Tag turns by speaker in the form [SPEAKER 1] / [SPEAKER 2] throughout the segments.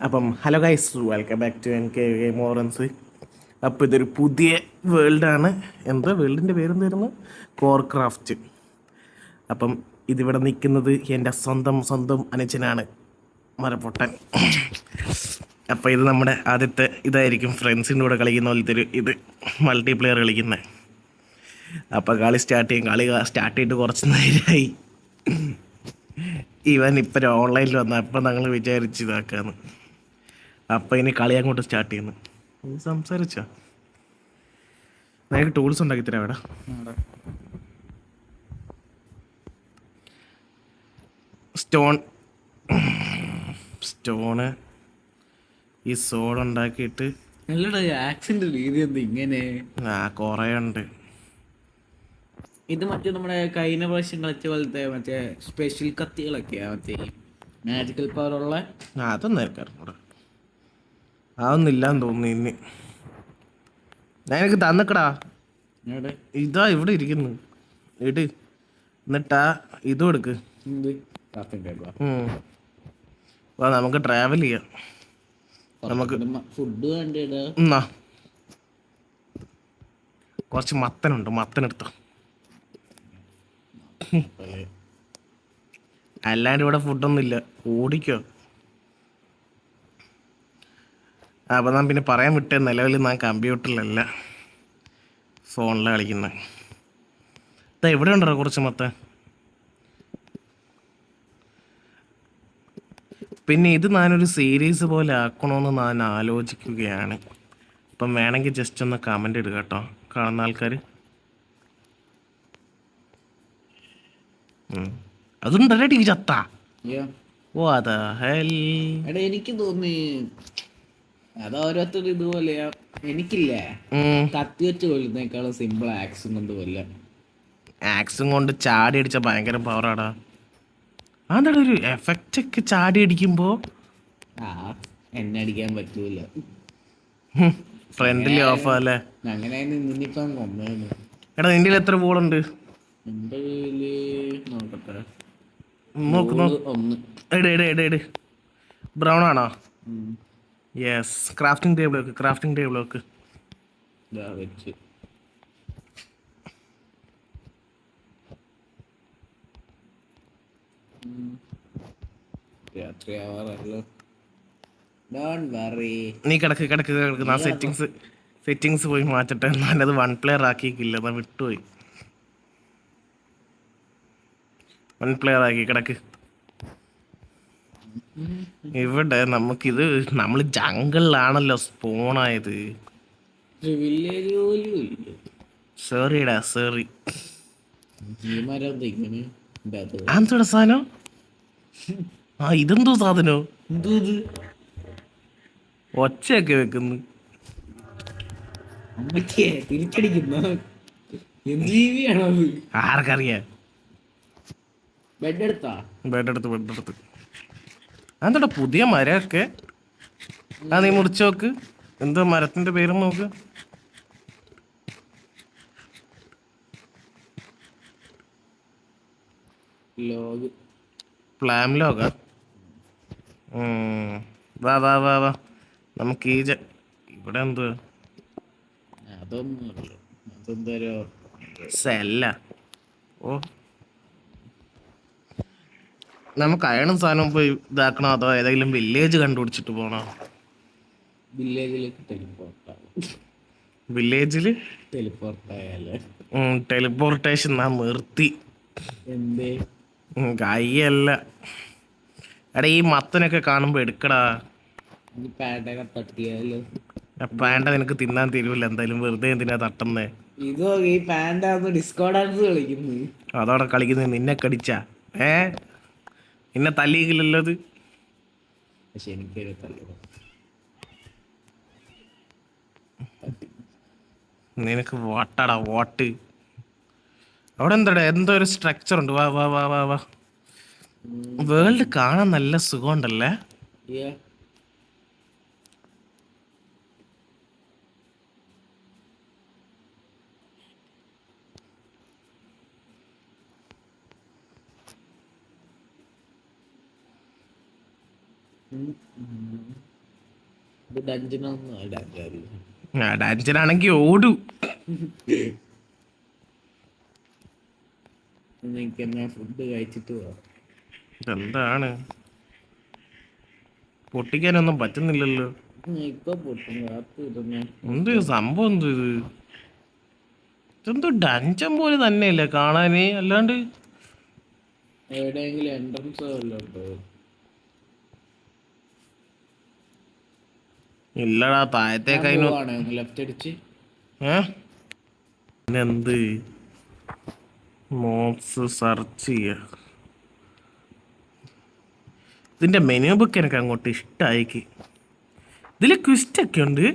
[SPEAKER 1] അപ്പം hello guys, welcome back to N K Morans. അപ്പോൾ ഇതൊരു പുതിയ വേൾഡാണ്. എന്താ വേൾഡിൻ്റെ പേരെന്തായിരുന്നു? കോർക്രാഫ്റ്റ്. അപ്പം ഇതിവിടെ നിൽക്കുന്നത് എൻ്റെ സ്വന്തം അനുജനാണ്, മരപ്പൊട്ടൻ. അപ്പോൾ ഇത് നമ്മുടെ ആദ്യത്തെ ഇതായിരിക്കും, ഫ്രണ്ട്സിൻ്റെ കൂടെ കളിക്കുന്ന പോലത്തെ ഒരു ഇത് മൾട്ടിപ്ലെയർ കളിക്കുന്നത്. അപ്പോൾ കളി സ്റ്റാർട്ട് ചെയ്തിട്ട് കുറച്ച് നേരമായി. ഇവൻ ഇപ്പം ഓൺലൈനിൽ വന്ന അപ്പം ഞങ്ങൾ വിചാരിച്ച് ഇതാക്കാന്ന്. അപ്പം ഇനി കളി അങ്ങോട്ട് സ്റ്റാർട്ട് ചെയ്യുന്നു. നീ സംസാരിച്ചോ? നിനക്ക് ടൂൾസ് ഉണ്ടാക്കി തരാം എവിടെ? സ്റ്റോണ് ഈ സോഡ് ഉണ്ടാക്കിയിട്ട്
[SPEAKER 2] ആക്സിന്റെ രീതി എന്ത് ഇങ്ങനെ?
[SPEAKER 1] കുറേ ഉണ്ട്.
[SPEAKER 2] ഇത് മറ്റേ നമ്മുടെ കഴിഞ്ഞ പ്രാവശ്യം കളിച്ച പോലത്തെ മറ്റേ സ്പെഷ്യൽ കത്തികളൊക്കെയാ, മറ്റേ മാജിക്കൽ പവർ ഉള്ള.
[SPEAKER 1] അതൊന്നും എനിക്കറിഞ്ഞൂടാ, അതൊന്നും ഇല്ലാന്ന് തോന്നുന്നു. ഇനി ഞാൻ എനിക്ക് തന്നിക്കടാ. ഇതാ ഇവിടെ ഇരിക്കുന്നു, ഇട്. എന്നിട്ടാ ഇതും എടുക്ക്. നമുക്ക് ട്രാവൽ ചെയ്യാം. നമുക്ക്
[SPEAKER 2] ഫുഡ് വേണ്ടേടാ.
[SPEAKER 1] എന്നാ കുറച്ച് മത്തനുണ്ട്, മത്തനെടുത്തോ. അല്ലാണ്ട് ഇവിടെ ഫുഡൊന്നും ഇല്ല, ഓടിക്കോ. അപ്പം ഞാൻ പിന്നെ പറയാൻ വിട്ടേ, നിലവിൽ ഞാൻ കമ്പ്യൂട്ടറിലല്ല ഫോണിലാണ് കളിക്കുന്നത്. ഇതാ ഇവിടെ ഉണ്ടോ കുറച്ച് മത്തൻ. പിന്നെ ഇത് ഞാനൊരു സീരീസ് പോലെ ആക്കണമെന്ന് ഞാൻ ആലോചിക്കുകയാണ്. അപ്പം വേണമെങ്കിൽ ജസ്റ്റ് ഒന്ന് കമൻ്റ് ഇടുക കേട്ടോ, കാണുന്ന ആൾക്കാർ. അതുണ്ടല്ലേ ടി വി ചത്ത. ഓ അതാ
[SPEAKER 2] എടാ എനിക്ക് തോന്നി അത് ഓരോരുത്തരും ഇതുപോലെയാ. എനിക്കില്ലേ കത്തി വെച്ച് കൊല്ലുന്നേക്കാളും സിമ്പിൾ ആക്സും കൊണ്ട് കൊല്ലാം.
[SPEAKER 1] ആക്സും കൊണ്ട് ചാടി അടിച്ച ഭയങ്കര പവറാടാ. അതാണ് ഒരു എഫക്റ്റ് ഒക്കെ ചാടി അടിക്കുമ്പോ
[SPEAKER 2] എന്നെ അടിക്കാൻ പറ്റൂല.
[SPEAKER 1] ഫ്രണ്ട്ലി ഓഫ് അല്ലേ?
[SPEAKER 2] അങ്ങനെ നിന്നിപ്പം കൊന്നേന്ന്.
[SPEAKER 1] എടാ നിന്റെ എത്ര ബോളുണ്ട്?
[SPEAKER 2] എന്റെ കയ്യില് നോക്കട്ടെ,
[SPEAKER 1] നോക്ക്. എട് ബ്രൗൺ ആണോ? യെസ്. ക്രാഫ്റ്റിംഗ് ടേബിൾ വെക്ക്.
[SPEAKER 2] വെച്ച് രാത്രി ആവാറല്ലോ.
[SPEAKER 1] നീ കിടക്ക്. ഞാൻ സെറ്റിങ്സ് പോയി മാറ്റട്ടെ. എന്നാലത് 1 പ്ലെയർ ആക്കിയില്ല, ഞാൻ വിട്ടുപോയി. 1 പ്ലെയർ ആക്കി കിടക്ക്. ഇവിടെ നമുക്കിത്, നമ്മൾ ജംഗിളിലാണല്ലോ സ്പോണായത്. സോറിടാ, സോറി. ആന്തോടെ സാധനം. ഇതെന്തോ സാധനോ? ഒച്ചയൊക്കെ വെക്കുന്നു. ആർക്കറിയാം.
[SPEAKER 2] ബെഡ്
[SPEAKER 1] എടുത്ത് അതെന്താ പുതിയ മരമൊക്കെ? നീ മുറിച്ച് നോക്ക്. എന്തോ മരത്തിന്റെ പേരും നോക്ക്. പ്ലാം ലോക. വാ നമുക്ക് ഇവിടെ എന്തോ സെല്ല. ഓ, നമുക്ക് അയണ സാധനം പോയി ഇതാക്കണോ, അതോ ഏതെങ്കിലും വില്ലേജ് കണ്ടുപിടിച്ചിട്ട് പോണോ? വില്ലേജില് ടെലിപ്പോർട്ടേഷൻ നാ നിർത്തി. കയ്യല്ല. എടാ ഈ മത്തനൊക്കെ കാണുമ്പോ എടുക്കടാ. പാൻഡ നിനക്ക് തിന്നാൻ തരൂല്ല എന്തായാലും, വെറുതെ എന്തിനാ തട്ടുന്നേ? അതോടെ കളിക്കുന്നത്. നിന്നെ കടിച്ച നിന്നെ തല്ലിയില്ലല്ലോ അത്. നിനക്ക് വോട്ടാടാ വോട്ട്. അവിടെ എന്താടാ എന്തോ ഒരു സ്ട്രക്ചർ ഉണ്ട്. വാ. വേൾഡ് കാണാൻ നല്ല സുഖമുണ്ടല്ലേ?
[SPEAKER 2] ഉം. ഇത് ഡഞ്ചനൊന്നും ഡഞ്ചാറില്ല.
[SPEAKER 1] ഡാൻസറാണെങ്കിൽ ഓടൂ.
[SPEAKER 2] എനിക്ക് എന്നാ ഫുഡ് കഴിച്ചിട്ട് പോവാം.
[SPEAKER 1] എന്താണ് പൊട്ടിക്കാനൊന്നും പറ്റുന്നില്ലല്ലോ.
[SPEAKER 2] ഇപ്പൊ പൊട്ടും കാത്തു ഇരുന്ന്.
[SPEAKER 1] എന്ത് സംഭവം എന്ത് ഇത്? ഇതെന്തോ ഡഞ്ചൻ പോലെ തന്നെയല്ലേ കാണാനേ, അല്ലാണ്ട്
[SPEAKER 2] എവിടെയെങ്കിലും എൻട്രൻസ് വല്ലതും ഉണ്ടോ?
[SPEAKER 1] ഇല്ലടാ,
[SPEAKER 2] ഞാൻ
[SPEAKER 1] താഴത്തേക്കതിന്.
[SPEAKER 2] പോവാണേ ഒന്ന് ലെഫ്റ്റ് അടിച്ച്.
[SPEAKER 1] പിന്നെന്ത് മോപ്സ് സെർച്ച് ചെയ്യ. ഇതിന്റെ മെനു ബുക്ക് എനിക്ക് അങ്ങോട്ട് ഇഷ്ടമായിക്ക്. ഇതില് ക്വിസ്റ്റ് ഒക്കെ ഉണ്ട്.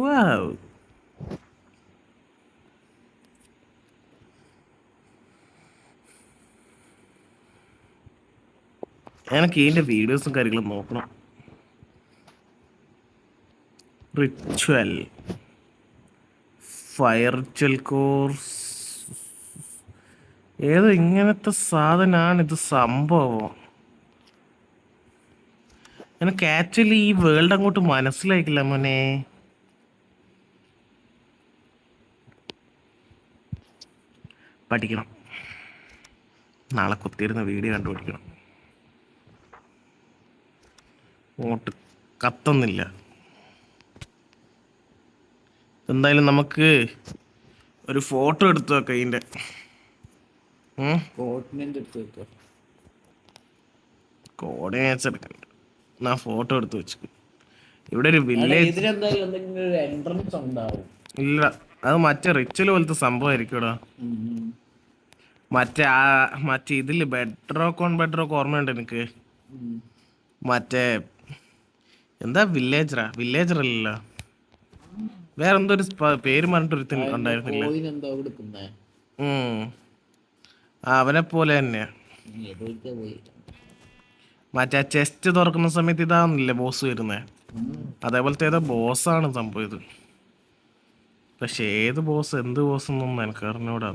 [SPEAKER 1] വാവ്. എനിക്ക് ഇതിന്റെ വീഡിയോസും കാര്യങ്ങളും നോക്കണം. റിച്വൽ, ഫയർച്വൽ കോഴ്സ്, ഏതോ ഇങ്ങനത്തെ സാധനമാണ് ഇത് സംഭവം. എനിക്ക് ആക്ച്വലി ഈ വേൾഡ് അങ്ങോട്ട് മനസ്സിലായിക്കില്ല മോനെ. പഠിക്കണം, നാളെ കുത്തിയിരുന്ന വീഡിയോ കണ്ടുപിടിക്കണം. അങ്ങോട്ട് കത്തുന്നില്ല. എന്തായാലും നമുക്ക് ഒരു ഫോട്ടോ എടുത്തു വെക്കാം ഇതിൻ്റെ.
[SPEAKER 2] കോർഡിനേറ്റ് എടുത്ത് വെക്കോ.
[SPEAKER 1] കോർഡിനേറ്റ്സ് എടുക്കണ്ട, ഞാൻ ഫോട്ടോ എടുത്ത് വെച്ചു. ഇവിടെ ഒരു വില്ലേജ്
[SPEAKER 2] ഇതിലെന്തായാലും എന്തെങ്കിലും ഒരു എൻട്രൻസ് ഉണ്ടാവും.
[SPEAKER 1] ഇല്ല, അത് മറ്റേ റിച്വൽ പോലത്തെ സംഭവമായിരിക്കും ഇവിടെ. മറ്റേ ഇതില് ബെഡ്റോക്ക് ഓൺ ബെഡ്റോക്ക് ഓർമ്മയുണ്ട് എനിക്ക്. മറ്റേ എന്താ വില്ലേജർ അല്ലല്ലോ, വേറെ എന്തോ ഒരു പേര് പറഞ്ഞിട്ടൊരു ഉണ്ടായിരുന്നില്ല. അവനെ പോലെ തന്നെയാ. മറ്റേ ചെസ്റ്റ് തുറക്കുന്ന സമയത്ത് ഇതാവുന്നില്ലേ ബോസ് വരുന്നേ, അതേപോലത്തെ ഏതോ ബോസാണ് സംഭവം ഇത്. പക്ഷെ ഏത് ബോസ് എന്ത് ബോസ് എന്നൊന്നും എനിക്ക് അറിഞ്ഞൂടാ.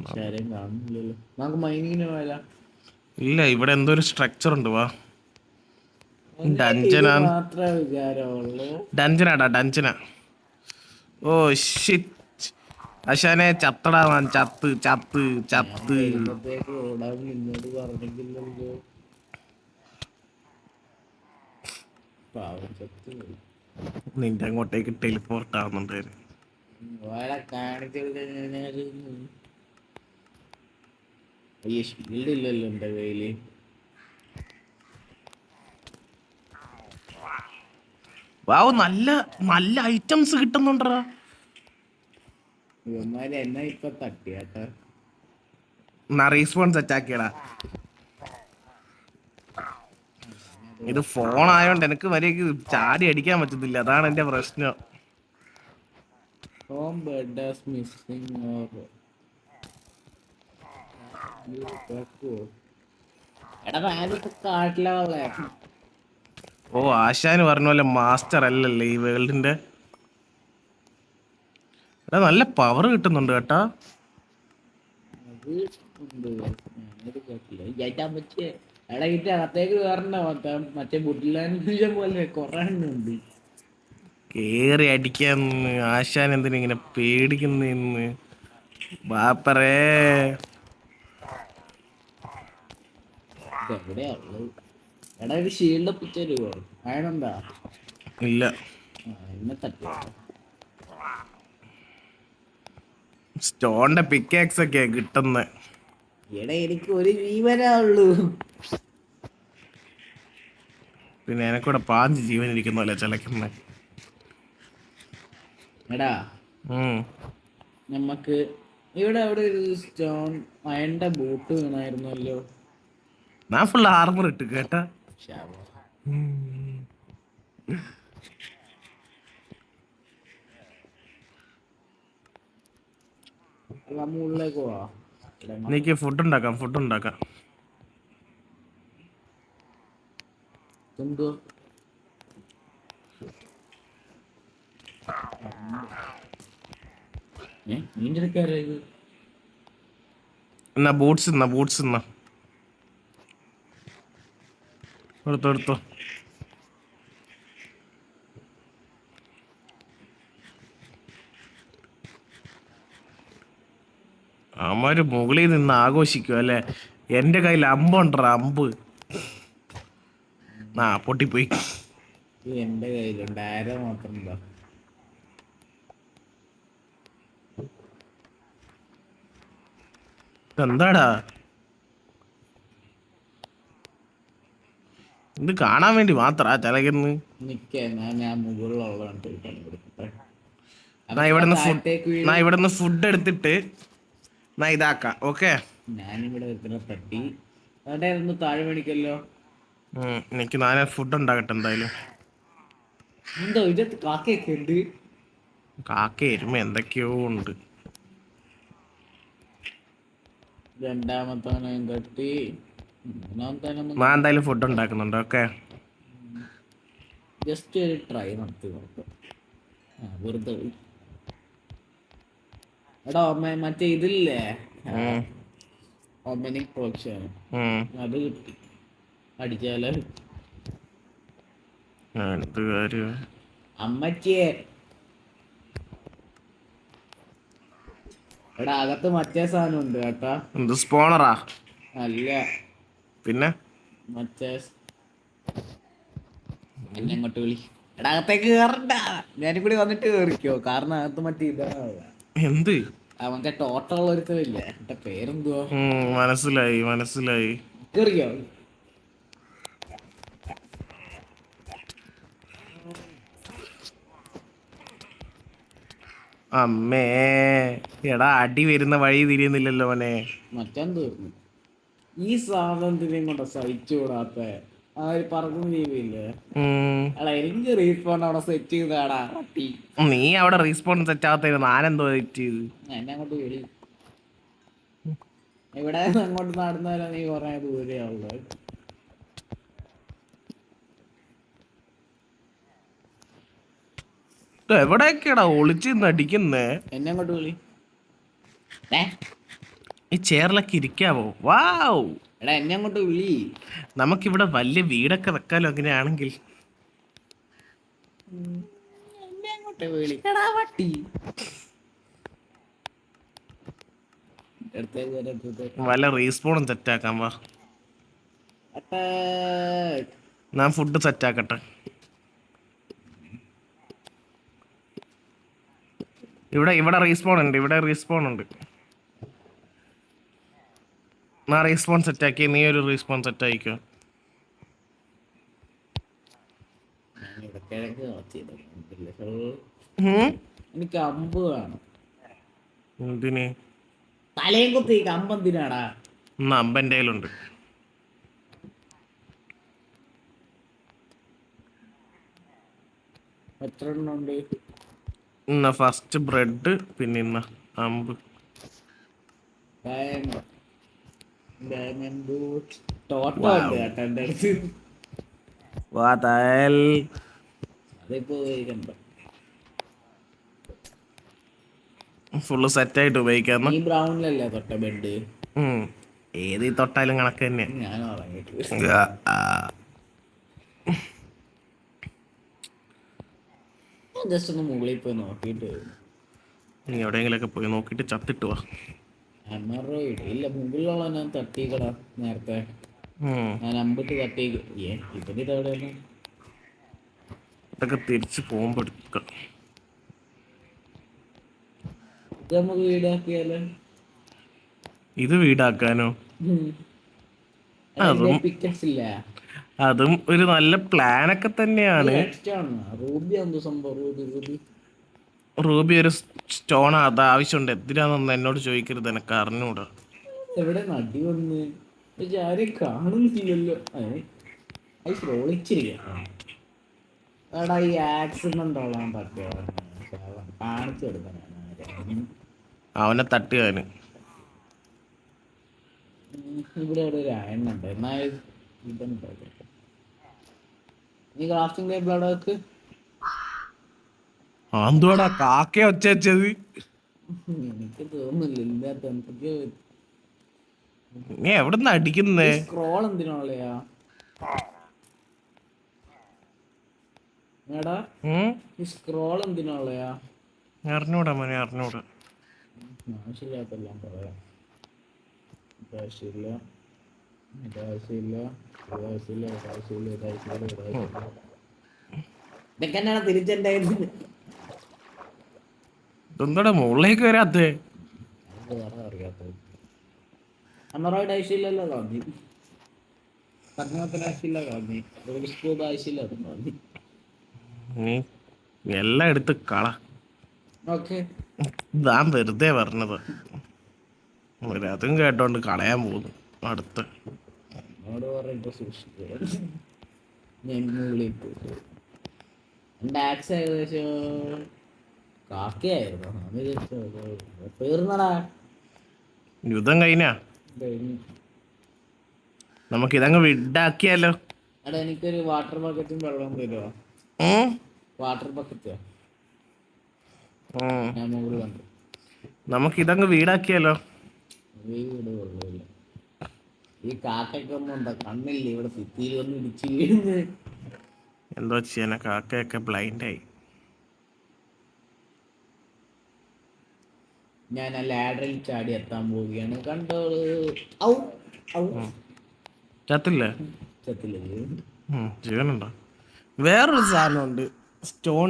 [SPEAKER 1] ഇല്ല, ഇവിടെ എന്തോ ഒരു സ്ട്രക്ചർ ഉണ്ട്. വാ, ഡഞ്ചനാ. ഓ ഷിറ്റ്, അശാനെ ചത്തടാ, ചത്ത് ചത്ത് ചത്ത്. നിന്റെ അങ്ങോട്ടേക്ക് ടെലിപ്പോർട്ട് ആവുന്നുണ്ടായിരുന്നു.
[SPEAKER 2] ഇല്ലല്ലോ എന്റെ കയ്യില്.
[SPEAKER 1] വാവ്, നല്ല നല്ല ഐറ്റംസ് കിട്ടുന്നുണ്ടോ.
[SPEAKER 2] എന്നാ ഇപ്പൊ തട്ടിയാട്ടോ.
[SPEAKER 1] റീസ്പോൺസ് അറ്റാക്കിയടാ. ഇത് ഫോൺ ആയോണ്ട് എനിക്ക് മര്യാദക്ക് ചാടി അടിക്കാൻ പറ്റത്തില്ല, അതാണ് എന്റെ പ്രശ്നം. ഓ, ആശാന് പറഞ്ഞ പോലെ മാസ്റ്റർ അല്ലല്ലേ ഈ വേൾഡിന്റെ. എടാ, നല്ല പവർ കിട്ടുന്നുണ്ട് കേട്ടാ.
[SPEAKER 2] അകത്തേക്ക് കയറണ മറ്റേ ബുഡിലാൻഡ് പോലെ കൊറേ ഉണ്ട്.
[SPEAKER 1] കേറി അടിക്കാൻ ആശാൻ എന്തിനാ ഇങ്ങനെ പേടിക്കുന്നെന്ന് ബാപ്പറേ.
[SPEAKER 2] എവിടെയാ ഉള്ളത്? എടാ, ഒരു ഷീൽഡ് പിച്ചരുവോ? അയണെന്താ?
[SPEAKER 1] ഇല്ല,
[SPEAKER 2] എന്നെ തട്ടിയോ?
[SPEAKER 1] സ്റ്റോണിന്റെ പിക്കാക്സ് ഒക്കെയാ കിട്ടുന്നത്.
[SPEAKER 2] എടാ, എനിക്ക് ഒരു ജീവനാ ഉള്ളൂ.
[SPEAKER 1] പിന്നെ എനക്കൂടെ 5 ജീവൻ ഇരിക്കുന്നല്ലേ ചിലക്കുന്ന.
[SPEAKER 2] എടാ, നമ്മക്ക് ഇവിടെ അവിടെ ഒരു സ്റ്റോൺ അയണ്ട ബോട്ട് വീണായിരുന്നല്ലോ.
[SPEAKER 1] ഞാൻ ഫുൾ ആർമർ ഇട്ട് കേട്ടാ.
[SPEAKER 2] ഉള്ളിലേക്ക് പോവാ.
[SPEAKER 1] എനിക്ക് ഫുഡ് ഉണ്ടാക്കാം.
[SPEAKER 2] എന്തോ നിന്റെ അടുക്കാരായത്?
[SPEAKER 1] എന്നാ ബൂട്ട്സ് എടുത്തോ. അവന്മാര് മുകളിൽ നിന്ന് ആഘോഷിക്കും അല്ലേ. എന്റെ കയ്യിൽ അമ്പുണ്ടോ, അമ്പ്. പൊട്ടിപ്പോയി.
[SPEAKER 2] എന്റെ കയ്യിലുണ്ട്, ആരോ മാത്രം ഉണ്ടോ?
[SPEAKER 1] എന്താടാ ഇത് കാണാൻ വേണ്ടി മാത്രാ ചലകുന്നു.
[SPEAKER 2] ഞാൻ മുകളിലുള്ളതാണ് കൊടുക്കട്ടെ.
[SPEAKER 1] ഇവിടുന്ന് ഫുഡ് എടുത്തിട്ട് ഇതാക്കാം. ഓക്കെ,
[SPEAKER 2] ഞാനിവിടെ തട്ടി അവിടെ താഴെ മേടിക്കല്ലോ.
[SPEAKER 1] എനിക്ക് ഫുഡ് ഉണ്ടാകട്ടെ എന്തായാലും.
[SPEAKER 2] എന്തോ ഇതിനകത്ത് കാക്കയൊക്കെ ഉണ്ട്.
[SPEAKER 1] കാക്ക എരുമ എന്തൊക്കെയോ ഉണ്ട്.
[SPEAKER 2] രണ്ടാമത്തവനെയും തട്ടി.
[SPEAKER 1] ഞാൻ എന്തായാലും ഫുഡ് ഉണ്ടാക്കുന്നുണ്ട്. ഓക്കെ,
[SPEAKER 2] ജസ്റ്റ് ഒരു ട്രൈ നടത്തി നോക്കാം. വെറുതെ എടാ മറ്റേ ഇതില്ലേ, ഒമനിക് പോക്ഷൻ, അത് കിട്ടി. അടിച്ചാല്
[SPEAKER 1] എന്ത് കാര്യം
[SPEAKER 2] അമ്മച്ചിയെ. എടാ അകത്ത് മറ്റേ സാധനം ഉണ്ട് കേട്ടാ.
[SPEAKER 1] എന്ത് സ്പോണറാ?
[SPEAKER 2] അല്ല,
[SPEAKER 1] പിന്നെ
[SPEAKER 2] മറ്റേ എന്നെ അങ്ങോട്ട് വിളി. എടാ അകത്തേക്ക് കേറണ്ട, ഞാനും കൂടി വന്നിട്ട് കേറിക്കോ. കാരണം അകത്ത് മറ്റേ ഇതാണ്.
[SPEAKER 1] എന്ത്
[SPEAKER 2] അവന്റെ ടോട്ടുള്ള ഒരുത്തല്ലേ, എന്റെ പേരെന്തുവാ?
[SPEAKER 1] മനസ്സിലായി.
[SPEAKER 2] കേറിക്കോ.
[SPEAKER 1] അമ്മേ, എടാ അടി വരുന്ന വഴി തിരിയുന്നില്ലല്ലോ മോനെ.
[SPEAKER 2] മച്ചാൻ തീർന്നു. ഈ സാധനത്തിനെയും കൊണ്ട് സഹിച്ചുകൂടാത്ത ആ ഒരു പറക്കുന്ന ജീവില്ലേ. എടാ എനിക്ക് റീസ്പോണ്ട് അവിടെ സെറ്റ് ചെയ്താടാ പട്ടി.
[SPEAKER 1] നീ അവിടെ റീസ്പോണ്ട് സെറ്റ് ആകത്ത ഞാനെന്തോ സെറ്റ് ചെയ്ത്.
[SPEAKER 2] എന്നെ അങ്ങോട്ട് വിളി. ഇവിടെ അങ്ങോട്ട് നടന്നാലോ, നീ കുറെ ദൂരെയാവുള്ളത്.
[SPEAKER 1] എവിടെയൊക്കെയാടാ ഒളിച്ച് നടിക്കുന്നേ?
[SPEAKER 2] എന്നെ അങ്ങോട്ട് വിളി.
[SPEAKER 1] ഈ ചെയറിലൊക്കെ ഇരിക്കാവോ? വാവ്,
[SPEAKER 2] എടാ എന്നെ അങ്ങോട്ട് വിളി.
[SPEAKER 1] നമുക്കിവിടെ വലിയ വീടൊക്കെ വെക്കാലോ അങ്ങനെയാണെങ്കിൽ.
[SPEAKER 2] എന്നെ അങ്ങോട്ട് വിളിക്കടാ പട്ടി.
[SPEAKER 1] വല്ല റീസ്പോണും സെറ്റാക്കാൻ വാ. ഞാൻ ഫുഡ് സെറ്റാക്കട്ടെ. ഇവിടെ റീസ്പോൺ ഉണ്ട്. ഞാൻ റീസ്പോൺ സെറ്റാക്കി, നീ ഒരു റീസ്പോൺ സെറ്റായിക്കോ.
[SPEAKER 2] എനിക്ക് അമ്പ് വേണം.
[SPEAKER 1] എന്തിന്?
[SPEAKER 2] തലയും കുത്തി അമ്പെന്തിനാടാ?
[SPEAKER 1] അമ്പൻ്റെ കയ്യിലുണ്ട്.
[SPEAKER 2] എത്ര എണ്ണം ഉണ്ട്?
[SPEAKER 1] ഫസ്റ്റ് ബ്രെഡ്, പിന്നെ അമ്പ്. ഫുള്ള് സെറ്റായിട്ട് ഉപയോഗിക്കാം.
[SPEAKER 2] ഈ ബ്രൗണിലല്ലേ തൊട്ട ബെഡ്?
[SPEAKER 1] ഏത് തൊട്ടാലും കണക്ക് തന്നെ.
[SPEAKER 2] ഞാൻ ഉറങ്ങിട്ട് ജസ്റ്റ് ഒന്ന് മുകളിൽ പോയി നോക്കിട്ട്.
[SPEAKER 1] നീ എവിടെയെങ്കിലൊക്കെ പോയി നോക്കിട്ട് ചത്തിട്ട് വാ.
[SPEAKER 2] ഇല്ല, മുകളിലുള്ള ഞാൻ തട്ടിക്കടാ നേരത്തെ. ഞാൻ അമ്പിട്ട് തട്ടി. ഇതൊക്കെ ഇതെവിടെയാണ്?
[SPEAKER 1] ഇതൊക്കെ തിരിച്ച് പോകുമ്പോ എടുക്കാം.
[SPEAKER 2] ഇത് നമുക്ക് വീടാക്കിയാലോ?
[SPEAKER 1] ഇത് വീടാക്കാനോ? അതും ഒരു നല്ല പ്ലാനൊക്കെ തന്നെയാണ്. റൂബി ഒരു സ്റ്റോൺ അത് ആവശ്യമുണ്ട്. എന്തിനാണെന്ന് എന്നോട് ചോദിക്കരുത്, എനക്ക് അറിഞ്ഞൂടാ.
[SPEAKER 2] എവിടെ നടി വന്ന് ആരെയും കാണുന്നില്ലല്ലോ. ഈ ആക്സിഡന്റ് ഉള്ളാൻ പറ്റുമോ? കാണിച്ചു കൊടുക്കണം.
[SPEAKER 1] അവനെ തട്ടുകാന്
[SPEAKER 2] ഇവിടെ ഒരു അയണ്ണുണ്ട്. എന്നാ ഇതുണ്ടോ? നീ ക്രാഫ്റ്റിംഗ് ടേബിൾ അവിടെ വെക്ക്.
[SPEAKER 1] എന്തുവാടാ കാക്ക ഒച്ചത്?
[SPEAKER 2] എനിക്ക് തോന്നുന്നില്ല. ഇല്ലാത്ത എന്തൊക്കെയോ.
[SPEAKER 1] നീ എവിടുന്ന് അടിക്കുന്നേ?
[SPEAKER 2] സ്ക്രോൾ എന്തിനാളയാ? എടാ ഈ സ്ക്രോൾ എന്തിനാളയാ?
[SPEAKER 1] അറിഞ്ഞൂടാ മോനെ, അറിഞ്ഞൂടാ.
[SPEAKER 2] ആവശ്യമില്ലാത്തെല്ലാം പറയാം. ഇതാവശ്യമില്ല, ഇതാവശ്യമില്ല, ഇതാവശ്യമില്ല, ഇതാവശ്യമില്ല, ഇതാവശ്യമില്ല, ഇതാവശ്യമില്ല. ഇതൊക്കെ തന്നെയാണ് തിരിച്ചുണ്ടായിരുന്നത്.
[SPEAKER 1] ഇതെന്താടാ മുകളിലേക്ക് വരാത്തേ?
[SPEAKER 2] അത് വേറെ അറിയാത്തത്. അന്നറോയുടെ ആവശ്യമില്ലല്ലോ തോന്നി, പത്മത്തിന് ആവശ്യമില്ല തോന്നി, ഒരു സ്കൂബ് ആവശ്യമില്ല തോന്നി.
[SPEAKER 1] നീ എല്ലാം എടുത്ത് കള.
[SPEAKER 2] ഓക്കെ,
[SPEAKER 1] ഞാൻ വെറുതെ പറഞ്ഞത്. അതും കേട്ടോണ്ട് കളയാൻ പോകുന്നു അടുത്ത്.
[SPEAKER 2] എന്നോട് പറഞ്ഞിട്ട് സൂക്ഷിക്കുക. ഞെങ്ങുള്ളിട്ട് എൻ്റെ ആക്സ് ഏകദേശം കാക്കയായിരുന്നു. തീർന്നടാ.
[SPEAKER 1] യുദ്ധം കഴിഞ്ഞാ നമുക്ക് ഇതങ്ങ് വിഡാക്കിയാലോ?
[SPEAKER 2] എടാ എനിക്കൊരു വാട്ടർ ബക്കറ്റും വെള്ളം തരുമോ? വാട്ടർ ബക്കറ്റ് ഞാൻ മുകളിൽ കണ്ടു.
[SPEAKER 1] നമുക്ക് ഇതങ്ങ് വീടാക്കിയാലോ?
[SPEAKER 2] വീട് കൊള്ളില്ല. ഈ കാക്കയ്ക്കൊന്നും ഉണ്ടോ കണ്ണില്ല? ഇവിടെ സിറ്റിയിൽ വന്ന് ഇടിച്ച് വീഴുന്നത്.
[SPEAKER 1] എന്തോ ചെയ്യാന, കാക്കയൊക്കെ ബ്ലൈൻഡായി.
[SPEAKER 2] ഞാൻ ആ ലാഡറിൽ ചാടി എത്താൻ പോവുകയാണ്. കണ്ടോളൂ. ഔ ഔ
[SPEAKER 1] ചത്തില്ല?
[SPEAKER 2] ചത്തില്ല.
[SPEAKER 1] ജീവനുണ്ടോ? വേറൊരു സാധനമുണ്ട്, സ്റ്റോൺ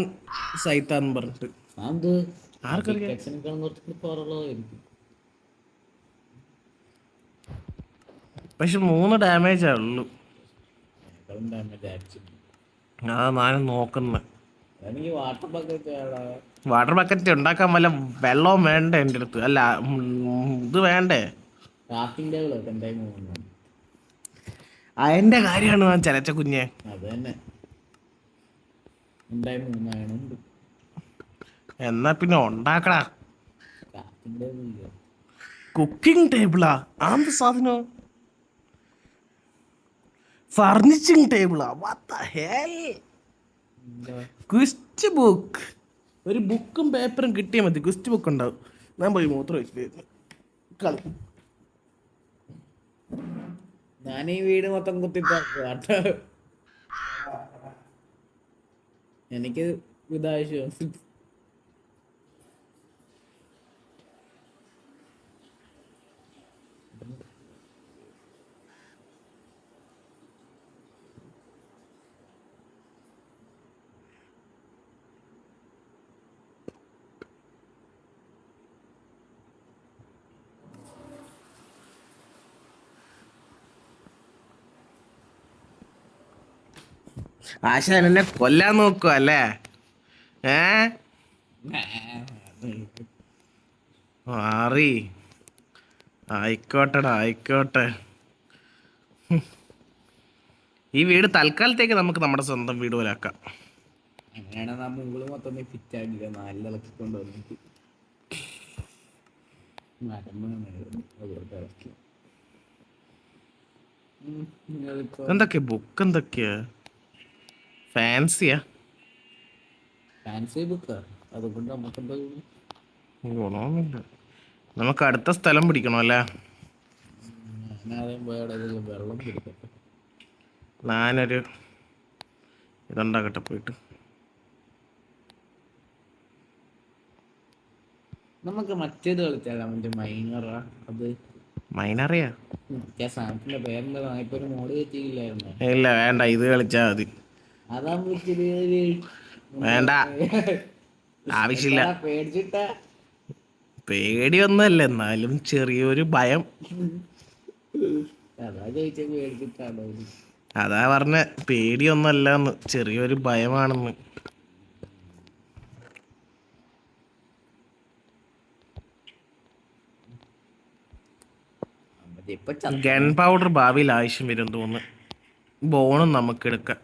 [SPEAKER 1] സൈത്താന്ന് പറഞ്ഞിട്ട്.
[SPEAKER 2] അത്
[SPEAKER 1] ആർക്കറിയാം?
[SPEAKER 2] കുറച്ചുകൂടി കുറവുള്ളതായിരിക്കും.
[SPEAKER 1] പക്ഷെ 3 ഡാമേജേ ഉള്ളൂ.
[SPEAKER 2] ഡാമേജ്.
[SPEAKER 1] അതാ ഞാനും നോക്കുന്നത്.
[SPEAKER 2] എനിക്ക് വാട്ടർ ബക്കറ്റ് വേടാ.
[SPEAKER 1] വാട്ടർ ബക്കറ്റ് ഉണ്ടാക്കാൻ വല്ല വെള്ളവും വേണ്ടേ എൻ്റെ അടുത്ത്? അല്ല, ഇത് വേണ്ടേ?
[SPEAKER 2] ക്രാഫ്റ്റിംഗ് ടേബിൾ എന്തായി പോകുന്നു?
[SPEAKER 1] അതിന്റെ കാര്യമാണ് ഞാൻ ചലച്ച കുഞ്ഞെ.
[SPEAKER 2] അത് തന്നെ ഉണ്ടായി 3 ആയണുണ്ട്.
[SPEAKER 1] എന്നാ പിന്നെ ഉണ്ടാക്കടാ.
[SPEAKER 2] ക്രാഫ്റ്റിംഗ് ടേബിൾ ഇല്ല.
[SPEAKER 1] കുക്കിംഗ് ടേബിളാ? ആന്ത് സാധനം? ഫർണിച്ചിങ് ടേബിളാ? What the hell? Quest book. ഒരു ബുക്കും പേപ്പറും കിട്ടിയാൽ മതി, ക്വിസ്റ്റ് ബുക്ക് ഉണ്ടാവും. ഞാൻ പോയി മൂത്രം വെച്ചിട്ട് കളി.
[SPEAKER 2] ഞാൻ ഈ വീട് മൊത്തം കുത്തിട്ടാ. എനിക്ക് ഇതാവശ്യം.
[SPEAKER 1] ആശാൻ എന്നെ കൊല്ലാൻ നോക്കുക അല്ലേ? മാറി. ആയിക്കോട്ടെടാ, ആയിക്കോട്ടെ. ഈ വീട് തൽക്കാലത്തേക്ക് നമുക്ക് നമ്മുടെ സ്വന്തം വീട് പോലെ ആക്കാം.
[SPEAKER 2] അങ്ങനെയാണെങ്കിൽ ആ മുകള് മൊത്തം ഫിറ്റ് ആക്കില്ല, നാലിളക്കി കൊണ്ടുവന്നിട്ട്
[SPEAKER 1] എന്തൊക്കെയാ ബുക്ക്? എന്തൊക്കെയാ ഫാൻസിയാ?
[SPEAKER 2] ഫാൻസി ബുക്കാ? അതുകൊണ്ട് നമുക്കെന്താ
[SPEAKER 1] ഗുണമൊന്നുമില്ല. നമുക്ക് അടുത്ത സ്ഥലം പിടിക്കണം അല്ലേ?
[SPEAKER 2] ഞാനാദ്യം പോയാൽ വെള്ളം പിടിക്കട്ടെ.
[SPEAKER 1] ഞാനൊരു ഇതുണ്ടാകട്ടെ പോയിട്ട്.
[SPEAKER 2] നമുക്ക് മറ്റേത് കളിച്ചാലോ, മറ്റേ മൈനറാ? അത്
[SPEAKER 1] മൈനറിയാ?
[SPEAKER 2] സാധനത്തിന്റെ പേരെന്താ? ഇപ്പൊ ഒരു മോഡ് കയറ്റിയില്ലായിരുന്നു.
[SPEAKER 1] ഇല്ല, വേണ്ട, ഇത് കളിച്ചാൽ മതി.
[SPEAKER 2] അതാകുമ്പോ
[SPEAKER 1] വേണ്ട, ആവശ്യമില്ല.
[SPEAKER 2] പേടിച്ചിട്ടാ?
[SPEAKER 1] പേടിയൊന്നുമല്ല, എന്നാലും ചെറിയൊരു ഭയം.
[SPEAKER 2] അതാ ചോദിച്ച പേടിച്ചിട്ടാണോ?
[SPEAKER 1] അതാ പറഞ്ഞ പേടിയൊന്നുമല്ലെന്ന്, ചെറിയൊരു ഭയമാണെന്ന്. ഗൺ പൗഡർ ഭാവിയിൽ ആവശ്യം വരും തോന്നുന്നു. ബോണും നമുക്ക് എടുക്കാം.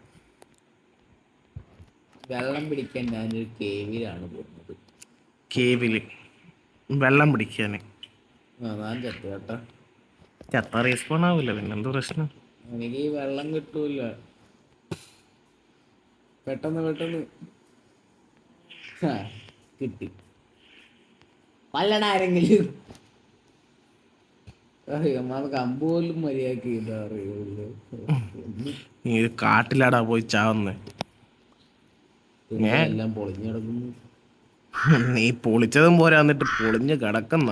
[SPEAKER 2] വെള്ളം പിടിക്കാൻ ഞാനൊരു കേവിലാണ് പോകുന്നത്.
[SPEAKER 1] കേവില് വെള്ളം പിടിക്കാൻ?
[SPEAKER 2] ഞാൻ ചത്തു കേട്ടാ.
[SPEAKER 1] ചത്ത റീസ്പോൺ ആവില്ല, പിന്നെന്ത് പ്രശ്നം?
[SPEAKER 2] എനിക്ക് ഈ വെള്ളം കിട്ടൂല. പെട്ടെന്ന് പെട്ടെന്ന് കിട്ടി. പല്ലടാരെങ്കിലും കമ്പ് പോലും മര്യാദക്ക് ഇതാ അറിയുള്ളൂ.
[SPEAKER 1] നീ കാട്ടിലാടാ പോയി ചാവുന്നേ.
[SPEAKER 2] എല്ലാം പൊളിഞ്ഞു കിടക്കുന്നു.
[SPEAKER 1] നീ പൊളിച്ചതും പോരാ, എന്നിട്ട് പൊളിഞ്ഞ് കിടക്കുന്ന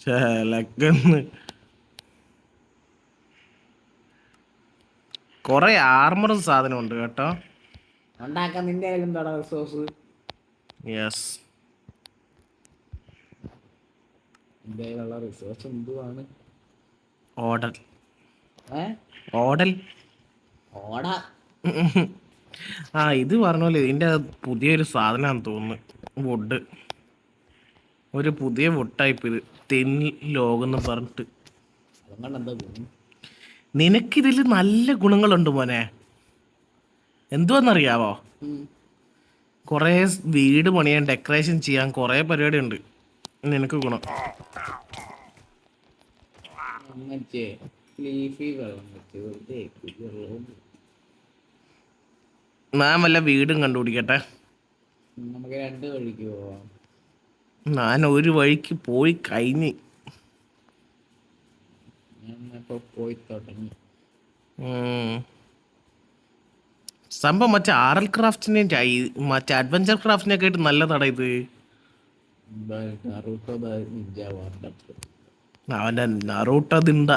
[SPEAKER 1] ചേലക്കന്ന്. കുറെ ആർമറും സാധനം ഉണ്ട് കേട്ടോ.
[SPEAKER 2] ഉണ്ടാക്കാൻ നിന്റെ കയ്യിൽ എന്താടാ റിസോഴ്സ്?
[SPEAKER 1] യെസ്,
[SPEAKER 2] നിന്റെ കയ്യിലുള്ള റിസോഴ്സ് എന്തുവാണ്?
[SPEAKER 1] ഓടൽ
[SPEAKER 2] ഏ
[SPEAKER 1] ഓടൽ.
[SPEAKER 2] ഓടാ.
[SPEAKER 1] ആ ഇത് പറഞ്ഞ പോലെ ഇതിൻ്റെ പുതിയൊരു സാധനമാണെന്ന് തോന്നുന്നു. വുഡ്, ഒരു പുതിയ വുഡ് ടൈപ്പ്. ഇത് തെൻ ലോകെന്ന് പറഞ്ഞിട്ട്.
[SPEAKER 2] അതുകൊണ്ട് എന്താ ഗുണം?
[SPEAKER 1] നിനക്കിതിൽ നല്ല ഗുണങ്ങളുണ്ട് മോനെ. എന്തുവെന്നറിയാവോ? കുറേ വീട് പണിയാൻ, ഡെക്കറേഷൻ ചെയ്യാൻ കുറേ പരിപാടി ഉണ്ട്. നിനക്ക് ഗുണം.
[SPEAKER 2] മറ്റേ ലീഫി വെള്ളം വെച്ച് വെറുതെ വെള്ളവും.
[SPEAKER 1] ഞാൻ വല്ല വീടും കണ്ടുപിടിക്കട്ടെ.
[SPEAKER 2] നമുക്ക് 2 വഴിക്ക് പോവാം.
[SPEAKER 1] ഞാൻ ഒരു വഴിക്ക് പോയി കഴിഞ്ഞ്.
[SPEAKER 2] ഞാൻ ഇപ്പൊ പോയി തുടങ്ങി.
[SPEAKER 1] സംഭവം മറ്റേ RL ക്രാഫ്റ്റിനെയും മറ്റേ അഡ്വഞ്ചർ ക്രാഫ്റ്റിനെയൊക്കെ ആയിട്ട് നല്ലതാടാ ഇത്. അവൻ്റെ നറൂട്ടോ ദിണ്ട.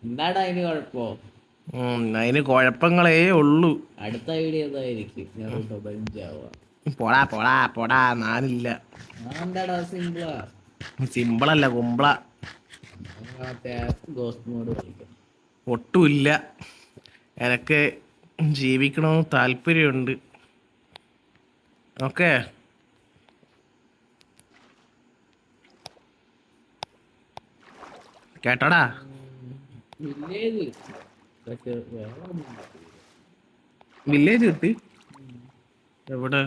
[SPEAKER 2] എന്താടാ അതിന് കുഴപ്പോ?
[SPEAKER 1] അതിന് കുഴപ്പങ്ങളേ ഉള്ളൂ.
[SPEAKER 2] അടുത്ത വീഡിയോ ഏതായിരിക്കും? നറൂട്ടോ ബഞ്ചാവ.
[SPEAKER 1] പോടാ പോടാ പോടാ, ഞാനില്ല.
[SPEAKER 2] എന്താടാ സിംപിളാ?
[SPEAKER 1] സിമ്പിളല്ല, കുമ്പള.
[SPEAKER 2] ഗോസ്റ്റ് മോഡ് കളിക്കാം.
[SPEAKER 1] ഒട്ടുമില്ല. എനക്ക് ജീവിക്കണമെന്ന് താല്പര്യമുണ്ട്. ഓക്കെ, കേട്ടോടാ.
[SPEAKER 2] വില്ലേജ് പക്ഷെ വേറെ ഒന്നും നടക്കില്ല.
[SPEAKER 1] വില്ലേജ് കിട്ടി. എവിടെ?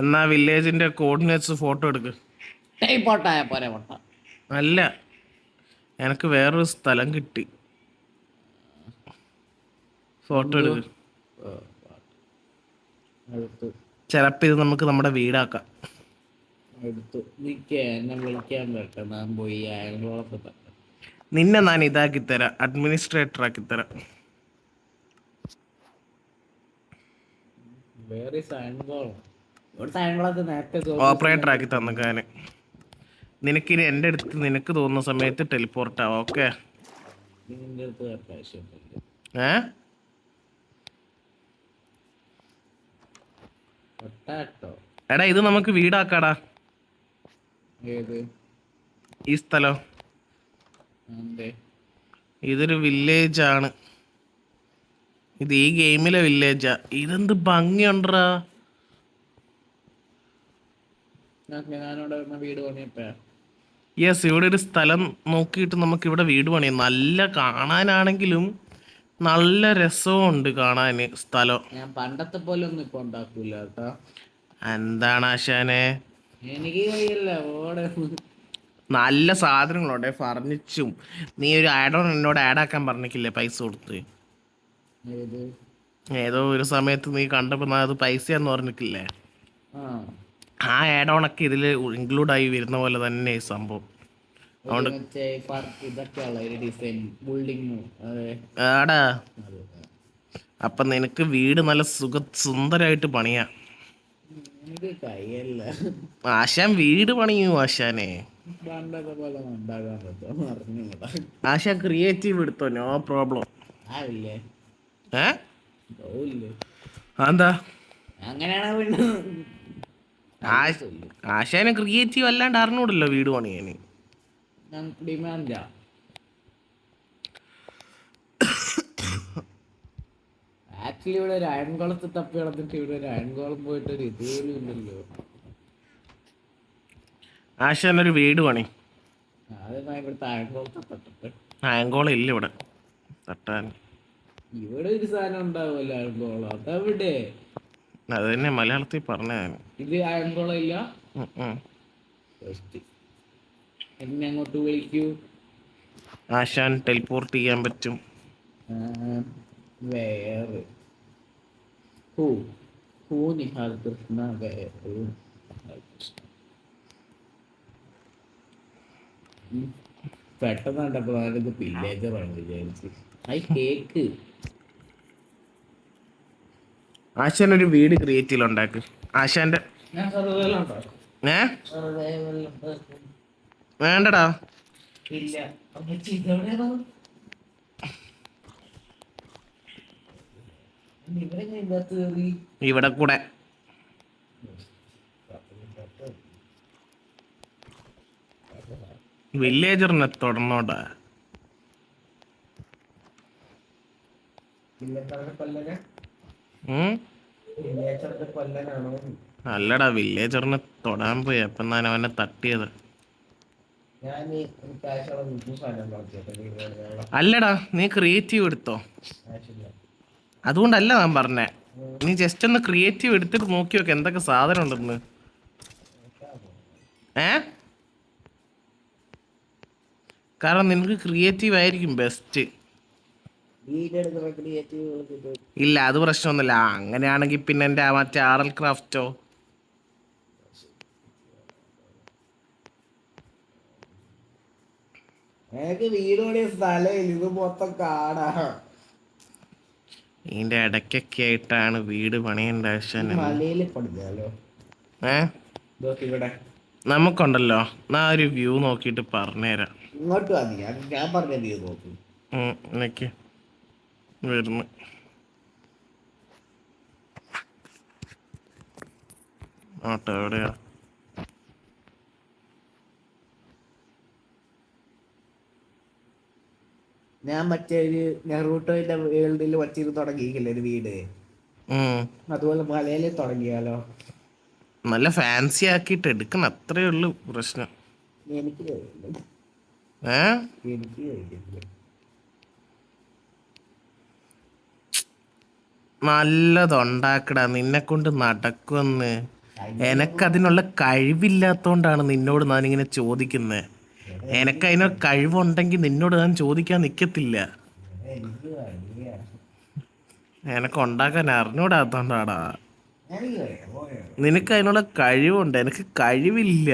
[SPEAKER 1] എന്നാ വില്ലേജിന്റെ കോർഡിനേറ്റ്സ് ഫോട്ടോ എടുക്ക്.
[SPEAKER 2] ടൈപ്പോട്ടായ പോരെ പൊട്ട.
[SPEAKER 1] അല്ല, എനിക്ക് വേറൊരു സ്ഥലം കിട്ടി. ഫോട്ടോ എടുക്ക്.
[SPEAKER 2] എടുത്തു
[SPEAKER 1] ചിലപ്പോൾ ഇത് നമുക്ക് നമ്മുടെ വീടാക്കാം.
[SPEAKER 2] എടുത്തു. നിൽക്കേ, എന്നെ വിളിക്കാൻ പറ്റും. ഞാൻ പോയി അയൽവളത്ത് പറ്റും.
[SPEAKER 1] നിന്നെ ഞാൻ ഇതാക്കി തരാം, അഡ്മിനിസ്ട്രേറ്റർ ആക്കി തരാം.
[SPEAKER 2] വേറെ സയൻകോളം ഇവിടുത്തെ അയൽവളത്ത് നേരത്തെ
[SPEAKER 1] ഓപ്പറേറ്റർ ആക്കി തന്നേക്കാൻ. നിനക്കിനി എൻ്റെ അടുത്ത് നിനക്ക് തോന്നുന്ന സമയത്ത് ടെലിപ്പോർട്ട് ആവാം. ഓക്കെ?
[SPEAKER 2] നിന്റെ അടുത്ത് ആവശ്യമൊന്നുമില്ല. പൊട്ടാട്ടോ.
[SPEAKER 1] എടാ ഇത് നമുക്ക് വീടാക്കാടാ.
[SPEAKER 2] ഏത്
[SPEAKER 1] ഈ സ്ഥലം ഇതൊരു വില്ലേജാണ്. ഇത് ഈ ഗെയിമിലെ വില്ലേജാ. ഇതെന്ത് ഭംഗിയുണ്ടറാ.
[SPEAKER 2] ഞാനിവിടെ വീട് പണിയപ്പോ
[SPEAKER 1] യെസ്, ഇവിടെ ഒരു സ്ഥലം നോക്കിയിട്ട് നമുക്ക് ഇവിടെ വീട് പണിയാം. നല്ല കാണാനാണെങ്കിലും നല്ല രസമുണ്ട് കാണാന് സ്ഥലം.
[SPEAKER 2] ഞാൻ പണ്ടത്തെ പോലെ ഒന്നും ഇപ്പൊ ഉണ്ടാക്കൂല കേട്ടോ.
[SPEAKER 1] എന്താണ് ആശാനെ?
[SPEAKER 2] എനിക്ക് കഴിയില്ല. ഓടെ
[SPEAKER 1] നല്ല സാധനങ്ങളുണ്ട്, ഫർണിച്ചും. നീ ഒരു ആഡോൺ എന്നോട് ആഡാക്കാൻ പറഞ്ഞിട്ടില്ലേ പൈസ കൊടുത്ത്?
[SPEAKER 2] ഏത്?
[SPEAKER 1] ഏതോ ഒരു സമയത്ത് നീ കണ്ടപ്പോൾ അത് പൈസയാന്ന് പറഞ്ഞിട്ടില്ലേ? ആ ആഡോണൊക്കെ ഇതിൽ ഇൻക്ലൂഡായി വരുന്ന പോലെ തന്നെ ഈ സംഭവം. അതുകൊണ്ട് ആടാ, അപ്പം നിനക്ക് വീട് നല്ല സുന്ദരമായിട്ട് പണിയാം. ആശാൻ വീട് പണിയൂ ആശാനെ. ആശാൻ ക്രിയേറ്റീവ് എടുത്തോ, നോ പ്രോബ്ലം. എന്താ
[SPEAKER 2] അങ്ങനെയാണ്?
[SPEAKER 1] ആശാനെ ക്രിയേറ്റീവ് അല്ലാണ്ട് അറിഞ്ഞൂടല്ലോ വീട് പണിയാന്.
[SPEAKER 2] ഡിമാൻഡാ. ആക്ച്വലി ഇവിടെ ഒരു അയൺകുളത്ത് തപ്പി നടന്നിട്ട് ഇവിടെ ഒരു അയൺകുളം പോയിട്ട് ഒരു ഇതുപോലും ഇല്ലല്ലോ.
[SPEAKER 1] ആശാൻ ഒരു വീട് പണി.
[SPEAKER 2] അതെന്നാ ഇവിടുത്തെ അയൺകുളത്തെ തട്ടിട്ട്.
[SPEAKER 1] അയൺകുളം ഇല്ല ഇവിടെ തട്ടാൻ.
[SPEAKER 2] ഇവിടെ ഒരു സാധനം ഉണ്ടാവുമല്ലോ അയൺകുളം. അതെവിടെ?
[SPEAKER 1] അത് തന്നെ മലയാളത്തിൽ പറഞ്ഞ.
[SPEAKER 2] ഇത് അയൺകുളം ഇല്ല. എന്നെ അങ്ങോട്ട് വിളിക്കൂ.
[SPEAKER 1] ആശാൻ ടെലിപ്പോർട്ട് ചെയ്യാൻ പറ്റും.
[SPEAKER 2] വേറെ നിഹാൽ കൃഷ്ണ വേറെ പെട്ടെന്ന് കണ്ടപ്പോ ഞാനിത് വില്ലേജറാണ് വിചാരിച്ച്. കേക്ക്.
[SPEAKER 1] ആശാൻ ഒരു വീട് ക്രിയേറ്റീവ് ഉണ്ടാക്ക്. ആശാന്റെ വേണ്ടടാ,
[SPEAKER 2] ഇല്ല. അമ്മച്ചി ഇതെവിടെയാണോ? ഇവരെങ്ങനെ ഇതിനകത്ത് കയറി?
[SPEAKER 1] ഇവിടെ കൂടെ. വില്ലേജറിനെ തൊടണോടാ. അല്ലടാ, വില്ലേജറിനെ തൊടാൻ പോയി. അപ്പം ഞാൻ അവനെ തട്ടിയത്. അല്ലടാ, നീ ക്രിയേറ്റീവ് എടുത്തോ. അതുകൊണ്ടല്ല ഞാൻ പറഞ്ഞേ, നീ ജസ്റ്റ് ഒന്ന് ക്രിയേറ്റീവ് എടുത്തിട്ട് നോക്കി നോക്ക് എന്തൊക്കെ സാധനം ഉണ്ടെന്ന്. കാരണം നിനക്ക് ക്രിയേറ്റീവ് ആയിരിക്കും ബെസ്റ്റ്. ഇല്ല, അത് പ്രശ്നമൊന്നുമില്ല. അങ്ങനെയാണെങ്കിൽ പിന്നെ എൻ്റെ മറ്റേ RL ക്രാഫ്റ്റോ. ഇതിന്റെ ഇടയ്ക്കൊക്കെ ആയിട്ടാണ് വീട് പണിയേണ്ട ആവശ്യം. നമുക്കുണ്ടല്ലോ, ഞാൻ ഒരു വ്യൂ നോക്കിയിട്ട് പറഞ്ഞുതരാം. എനിക്ക് വരുന്നു. ആട്ടോ, എവിടെയാ?
[SPEAKER 2] ഞാൻ മറ്റേ നെറൂട്ടോന്റെ വേൾഡിൽ വച്ചിട്ട് തുടങ്ങിയില്ലേ ഒരു വീട്, അതുപോലെ മലയില് തുടങ്ങിയാലോ?
[SPEAKER 1] നല്ല ഫാൻസി ആക്കിയിട്ട് എടുക്കണം, അത്രേ ഉള്ളു പ്രശ്നം.
[SPEAKER 2] എനിക്ക്
[SPEAKER 1] നല്ലതുണ്ടാക്കടാ, നിന്നെ കൊണ്ട് നടക്കുമെന്ന്. എനക്കതിനുള്ള കഴിവില്ലാത്തോണ്ടാണ് നിന്നോട് ഞാനിങ്ങനെ ചോദിക്കുന്നത്. എനക്കതിനുള്ള കഴിവുണ്ടെങ്കിൽ നിന്നോട് ഞാൻ ചോദിക്കാൻ നിക്കത്തില്ല. എനക്ക് ഉണ്ടാക്കാൻ അറിഞ്ഞൂടാത്തോണ്ടാടാ. നിനക്ക് അതിനുള്ള കഴിവുണ്ട്, എനിക്ക് കഴിവില്ല.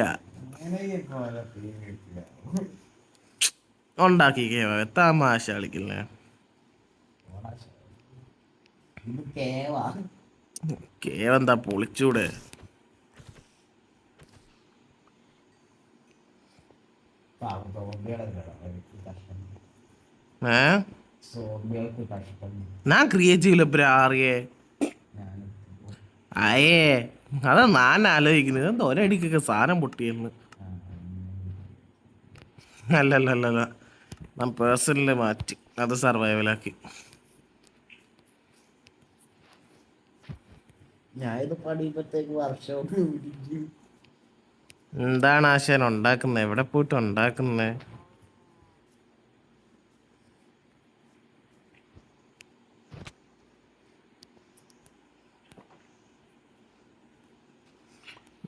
[SPEAKER 1] ഉണ്ടാക്കിക്കേ, തമാശ കളിക്കില്ലേ? കേവെന്താ പൊളിച്ചൂടെ? ഞാൻ ക്രിയേറ്റീവ് അറിയേ അയേ, അതാ ഞാൻ ആലോചിക്കുന്നത്. എന്താ ഒരടിക്കൊക്കെ സാധനം പൊട്ടിയെന്ന്. അല്ലല്ലല്ല, ഞാൻ പേഴ്സണല് മാറ്റി, അത് സർവൈവലാക്കി. എന്താണ് ആശാൻ ഉണ്ടാക്കുന്നത്? എവിടെ പോയിട്ട് ഉണ്ടാക്കുന്നേ?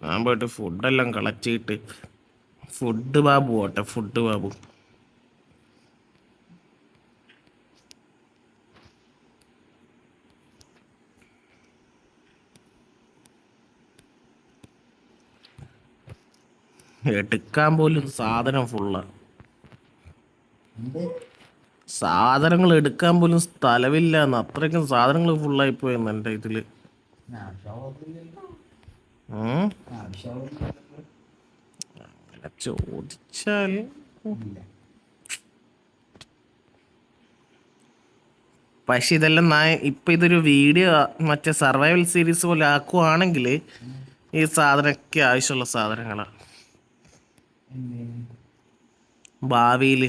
[SPEAKER 1] ഞാൻ പോയിട്ട് ഫുഡെല്ലാം കളക്ട് ചെയ്തിട്ട്. ഫുഡ് ബാബു പോട്ടെ, ഫുഡ് ബാബു. എടുക്കാൻ പോലും സാധനം ഫുള്ളാ. സാധനങ്ങൾ എടുക്കാൻ പോലും സ്ഥലമില്ല, അത്രയ്ക്കും സാധനങ്ങൾ ഫുള്ളായി പോയെന്ന് എൻ്റെ ഇതില്. അങ്ങനെ ചോദിച്ചാൽ പക്ഷെ ഇതെല്ലാം ഇപ്പം ഇതൊരു വീഡിയോ മറ്റേ സർവൈവൽ സീരീസ് പോലെ ആക്കുവാണെങ്കിൽ ഈ സാധനമൊക്കെ ആവശ്യമുള്ള സാധനങ്ങളാണ് ഭാവിയിൽ.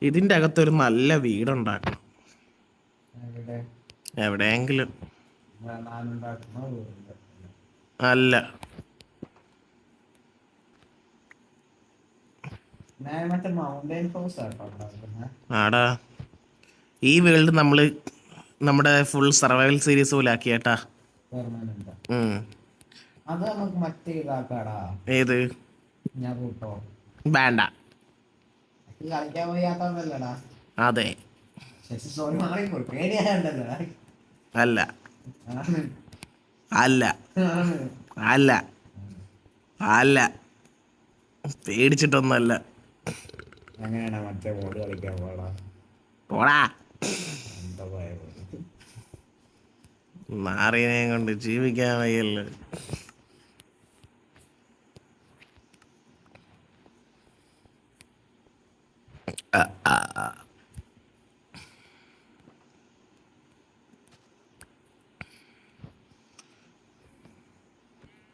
[SPEAKER 1] ഇതിൻ്റെ അകത്തൊരു നല്ല വീടുണ്ടാക്കണം എവിടെയെങ്കിലും. അല്ല, ആടാ, ഈ വേൾഡ് നമ്മുടെ ഫുൾ സർവൈവൽ സീരീസ് പോലെ ആക്കിയേട്ടാ. ഏത് വേണ്ട? അതെ, അല്ല അല്ല അല്ല അല്ല, പേടിച്ചിട്ടൊന്നല്ല. പോടാ. നാറിനെ കൊണ്ട് ജീവിക്കാൻ വയ്യല്ലോ.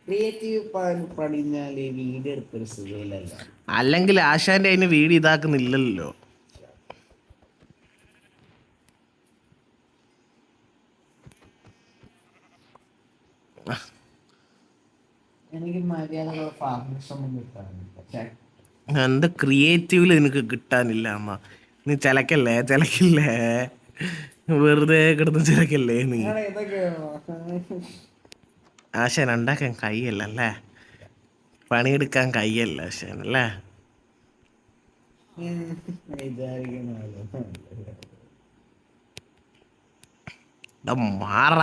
[SPEAKER 2] ക്രിയേറ്റീവ് പഠിഞ്ഞാല് വീഡിയോ എടുത്തൊരു സുഖമില്ലല്ലോ.
[SPEAKER 1] അല്ലെങ്കിൽ ആശാന്റെ അതിന് വീട് ഇതാക്കുന്നില്ലല്ലോ.
[SPEAKER 2] എനിക്ക് മര്യാദകളുടെ ഫാർമേഷൻ ഒന്നും കിട്ടാനില്ല. പക്ഷേ
[SPEAKER 1] എന്ത് ക്രിയേറ്റീവില് നിനക്ക് കിട്ടാനില്ല അമ്മ. നീ ചിലക്കല്ലേ വെറുതെ കിടന്ന് ചിലക്കല്ലേ നീ. ആശാൻ ഉണ്ടാക്കാൻ കൈയല്ലേ, പണിയെടുക്കാൻ കൈയല്ല ആശാനല്ലേ. മാറ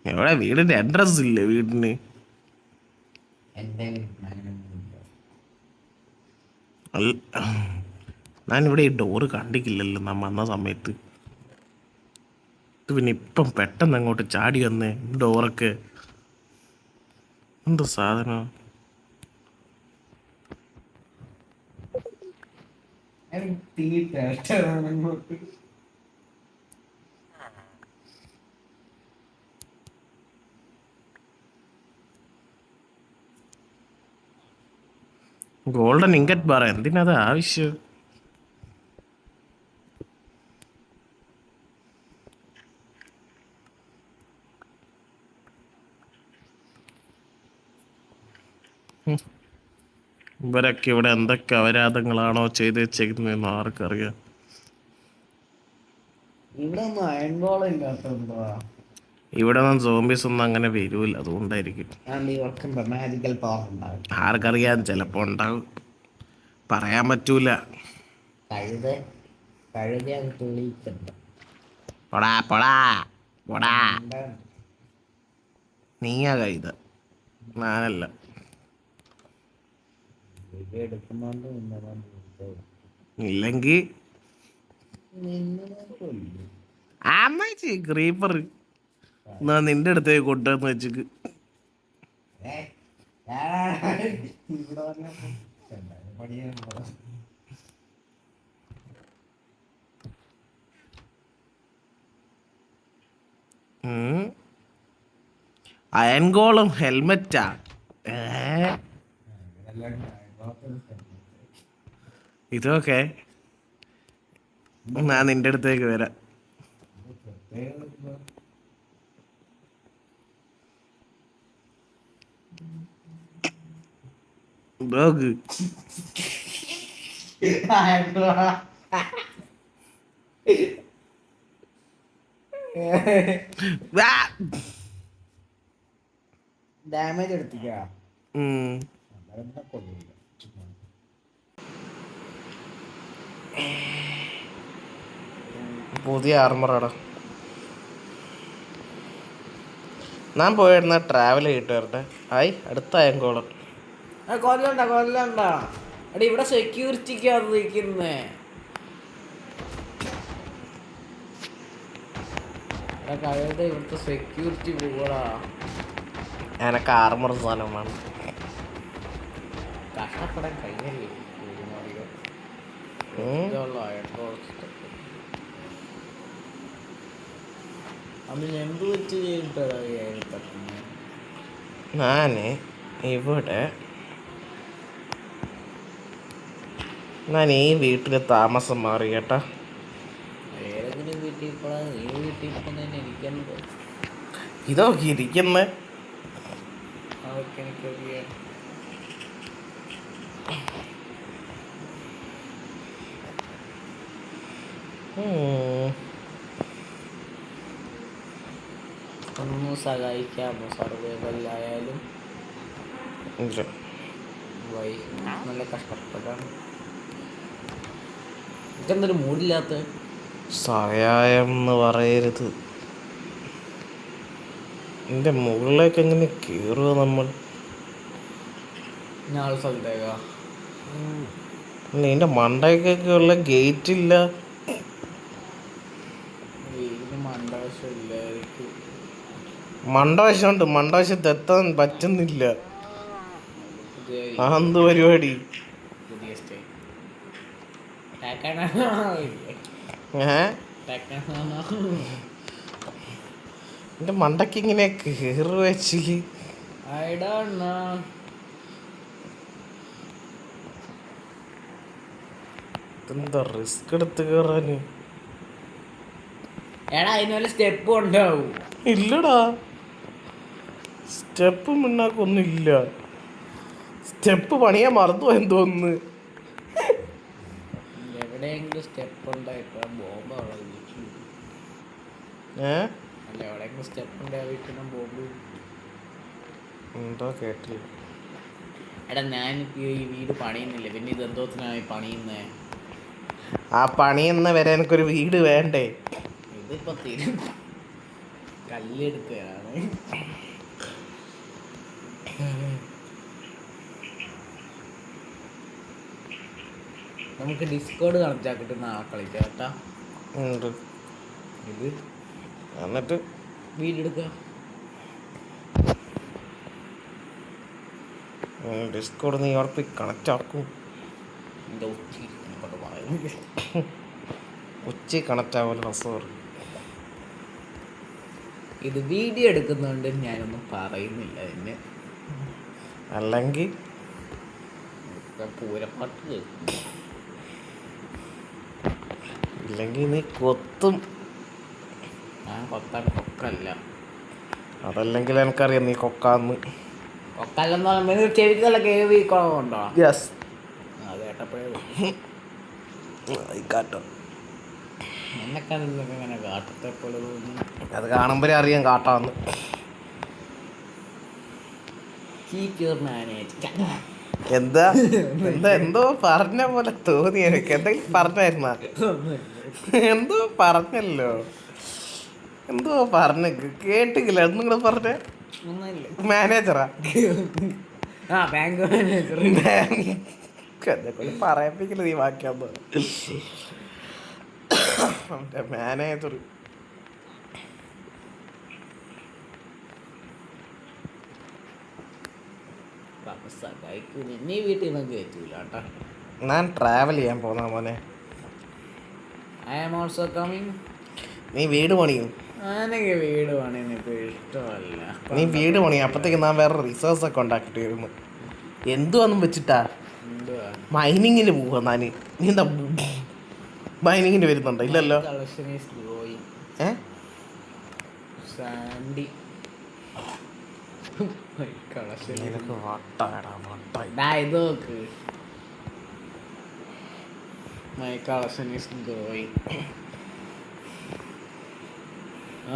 [SPEAKER 1] എവിടെ വീടിന്റെ അഡ്രസ് ഇല്ലേ വീടിന്? ഞാനിവിടെ ഈ ഡോറ് കണ്ടിക്കില്ലല്ലോ നാം വന്ന സമയത്ത്. ഇത് പിന്നെ ഇപ്പം പെട്ടെന്ന് അങ്ങോട്ട് ചാടി വന്നേ ഡോറൊക്കെ. എന്ത് സാധനം? ഗോൾഡൻ ഇങ്കറ്റ് ബാർ എന്തിനത് ആവശ്യം? ഇവരൊക്കെ ഇവിടെ എന്തൊക്കെ അപരാധങ്ങളാണോ ചെയ്ത് വെച്ചേക്കുന്നതെന്ന് ആർക്കറിയാം. ഇവിടെ ഒന്നും സോംബീസ് ഒന്നും അങ്ങനെ വരൂല, അതുകൊണ്ടായിരിക്കും. ആർക്കറിയാം, ചിലപ്പോ ഉണ്ടാവും, പറയാൻ പറ്റൂല. പൊടാ പൊടാ പൊടാ. നീയാ കഴുത, ഞാനല്ല. ഇല്ലെങ്കിൽ അമ്മച്ചി ക്രീപ്പർ എന്നാ നിന്റെ അടുത്തേക്ക് കൊണ്ടുവന്ന് വെച്ചിക്ക്. അയൻകോളം ഹെൽമെറ്റാ? ഇതൊക്കെ ഞാൻ നിന്റെ അടുത്തേക്ക് വരാം. ഡോഗ്
[SPEAKER 2] ഡാമേജ് എടുത്തിക്കാ.
[SPEAKER 1] പുതിയ ആർമറാടാ. ഞാൻ പോയിരുന്ന ട്രാവൽ ചെയ്തിട്ട് വരട്ടെ. ആയി അടുത്ത അയൻകോളം.
[SPEAKER 2] കൊല്ലണ്ട എടി, ഇവിടെ സെക്യൂരിറ്റിക്കാണ് നിൽക്കുന്നേ. കഴിയുടെ ഇവിടുത്തെ സെക്യൂരിറ്റി പോകടാ.
[SPEAKER 1] എനക്ക് ആർമർ സാധനം വേണം.
[SPEAKER 2] കഷ്ടപ്പെടാൻ കഴിയല്ലേ അതിനെന്ത് വെച്ച് ചെയ്തിട്ടാ?
[SPEAKER 1] ഞാന് ഇവിടെ ഞാൻ ഈ വീട്ടിൽ താമസം മാറി കേട്ടാ.
[SPEAKER 2] ഏതെങ്കിലും വീട്ടിൽ പോടാ, നീ വീട്ടിൽ പോകുന്നതിന് എനിക്കെന്ത്?
[SPEAKER 1] ഇതൊക്കെ ഇരിക്കുന്ന
[SPEAKER 2] അതൊക്കെ എനിക്കറിയാം. ഒന്ന് സഹായിക്കാമോ സർവൈവലായാലും? വൈ നല്ല കഷ്ടപ്പെട്ടാണ്. ഇതെന്തൊരു മൂടില്ലാത്ത
[SPEAKER 1] സഹായം എന്ന് പറയരുത്. എൻ്റെ മുകളിലേക്ക് എങ്ങനെ കയറുക നമ്മൾ?
[SPEAKER 2] ഞാൻ സ്ഥലത്തേക്കാ
[SPEAKER 1] നിന്റെ മണ്ടയ്ക്കൊക്കെ ഉള്ള ഗേറ്റ് ഇല്ല.
[SPEAKER 2] വീടിന് മണ്ടവശമില്ലായിരിക്കും.
[SPEAKER 1] മണ്ടവശമുണ്ട്, മണ്ടവശത്ത് എത്താൻ പറ്റുന്നില്ല.
[SPEAKER 2] പുതിയ
[SPEAKER 1] എന്ത് പരിപാടി?
[SPEAKER 2] പുതിയ സ്റ്റൈൽ
[SPEAKER 1] എൻ്റെ മണ്ടയ്ക്ക് ഇങ്ങനെ കയറി വെച്ച് എന്താ റിസ്ക് എടുത്ത് കയറാന്?
[SPEAKER 2] എടാ അതിന് വല്ല സ്റ്റെപ്പ് ഉണ്ടാവും.
[SPEAKER 1] ഇല്ലടാ, സ്റ്റെപ്പ് മിണ്ണാക്കൊന്നും ഇല്ല. സ്റ്റെപ്പ് പണിയാൻ മറന്നുപോയെന്ന് തോന്നുന്നു.
[SPEAKER 2] എവിടെയെങ്കിലും സ്റ്റെപ്പ് ഉണ്ടായിപ്പോ ബോംബ് അവിടെ വിളിച്ചു. അല്ല എവിടെയെങ്കിലും സ്റ്റെപ്പ് ഉണ്ടായിട്ട് ബോംബ്
[SPEAKER 1] എന്തോ കേട്ടില്ല.
[SPEAKER 2] എടാ ഞാനിപ്പോ ഈ വീട് പണിയുന്നില്ല, പിന്നെ ഇത് എന്തോത്തിനായി പണിയുന്നേ?
[SPEAKER 1] ആ പണിയുന്ന വരെ എനിക്കൊരു വീട് വേണ്ടേ?
[SPEAKER 2] ഇതിപ്പോ തീരും കല്ലെടുക്കുകയാണ്. നമുക്ക് ഡിസ്കോഡ് കണക്റ്റ് ആക്കിട്ട് നാളെ കളിക്കാം കേട്ടാ. ഇത്
[SPEAKER 1] എന്നിട്ട്
[SPEAKER 2] വീടെടുക്കുക.
[SPEAKER 1] ഡിസ്കോഡ് നീ ഉറപ്പി കണക്റ്റ് ആക്കും.
[SPEAKER 2] എൻ്റെ
[SPEAKER 1] ഉച്ച കണക്റ്റ് ആവുമല്ലോ സോറി.
[SPEAKER 2] ഇത് വീഡിയോ എടുക്കുന്നതുകൊണ്ട് ഞാനൊന്നും പറയുന്നില്ല. എന്നെ
[SPEAKER 1] അല്ലെങ്കിൽ
[SPEAKER 2] പൂരപ്പാട്ട് കേൾക്കും.
[SPEAKER 1] ഇല്ലെങ്കിൽ നീ കൊത്തും.
[SPEAKER 2] ഞാൻ കൊത്താൻ കൊക്കല്ല.
[SPEAKER 1] അതല്ലെങ്കിൽ എനിക്കറിയാം നീ കൊക്കാന്ന്.
[SPEAKER 2] കൊക്കല്ലെന്ന് പറയുമ്പോൾ ചെവിക്കുള്ള കേൾവി കുറവുണ്ടോ?
[SPEAKER 1] യെസ്,
[SPEAKER 2] അത് കേട്ടപ്പോഴേ
[SPEAKER 1] കാട്ടോ.
[SPEAKER 2] എന്നെക്കാളൊക്കെ ഇങ്ങനെ കാട്ടത്തെ പോലെ തോന്നി.
[SPEAKER 1] അത് കാണുമ്പോഴേ അറിയാം കാട്ടാന്ന്. എന്താ എന്താ എന്തോ പറഞ്ഞ പോലെ തോന്നി എനിക്ക്. എന്തെങ്കിലും പറഞ്ഞായിരുന്ന? എന്തോ പറഞ്ഞല്ലോ, എന്തോ പറഞ്ഞ കേട്ടില്ല. ഒന്നും കൂടെ പറഞ്ഞ. മാനേജറാ?
[SPEAKER 2] Bank manager.
[SPEAKER 1] എന്നെ പറയിപ്പിക്കില്ല നീ ബാക്കിയാന്ന്. മാനേജർ
[SPEAKER 2] നീ വീട്ടിൽ നിന്ന് കയറ്റൂല കേട്ടാ.
[SPEAKER 1] ഞാൻ ട്രാവൽ ചെയ്യാൻ പോന്ന മോനെ.
[SPEAKER 2] I am also coming.
[SPEAKER 1] നീ വീട് പണിയും.
[SPEAKER 2] എനിക്ക് വീട് പണിയൊന്നും ഇപ്പൊ ഇഷ്ടമല്ല.
[SPEAKER 1] നീ വീട് പണിയും അപ്പത്തേക്ക് ഞാൻ വേറെ റിസോഴ്സ് ഒക്കെ ഉണ്ടാക്കിട്ട് വരുന്നു. എന്തുവാന്നും വെച്ചിട്ടാ? മൈനിങ്ങിന് പോവാ ഞാന്. നീ എന്താ മൈനിങ്ങിന് വരുന്നുണ്ടോ? ഇല്ലല്ലോ.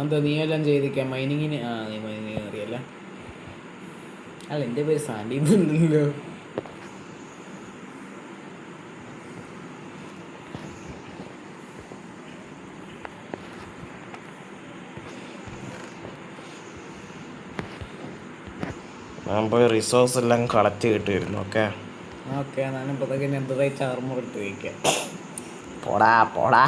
[SPEAKER 2] എന്താ നീ എല്ലാം ചെയ്തിരിക്കാം മൈനിങ്ങിന്? നീ മൈനിങ് അറിയല്ല. അല്ല എൻ്റെ പേര് സാൻഡി എന്നല്ലോ.
[SPEAKER 1] ഞാൻ പോയി റിസോഴ്സ് എല്ലാം കളക്ട് ചെയ്തിട്ട് വരുന്നു. ഓക്കെ
[SPEAKER 2] ഓക്കെ, ഞാനും പുറകെ എന്തായി ചാർമർ ഇട്ട് വയ്ക്കാം.
[SPEAKER 1] പോടാ പോടാ.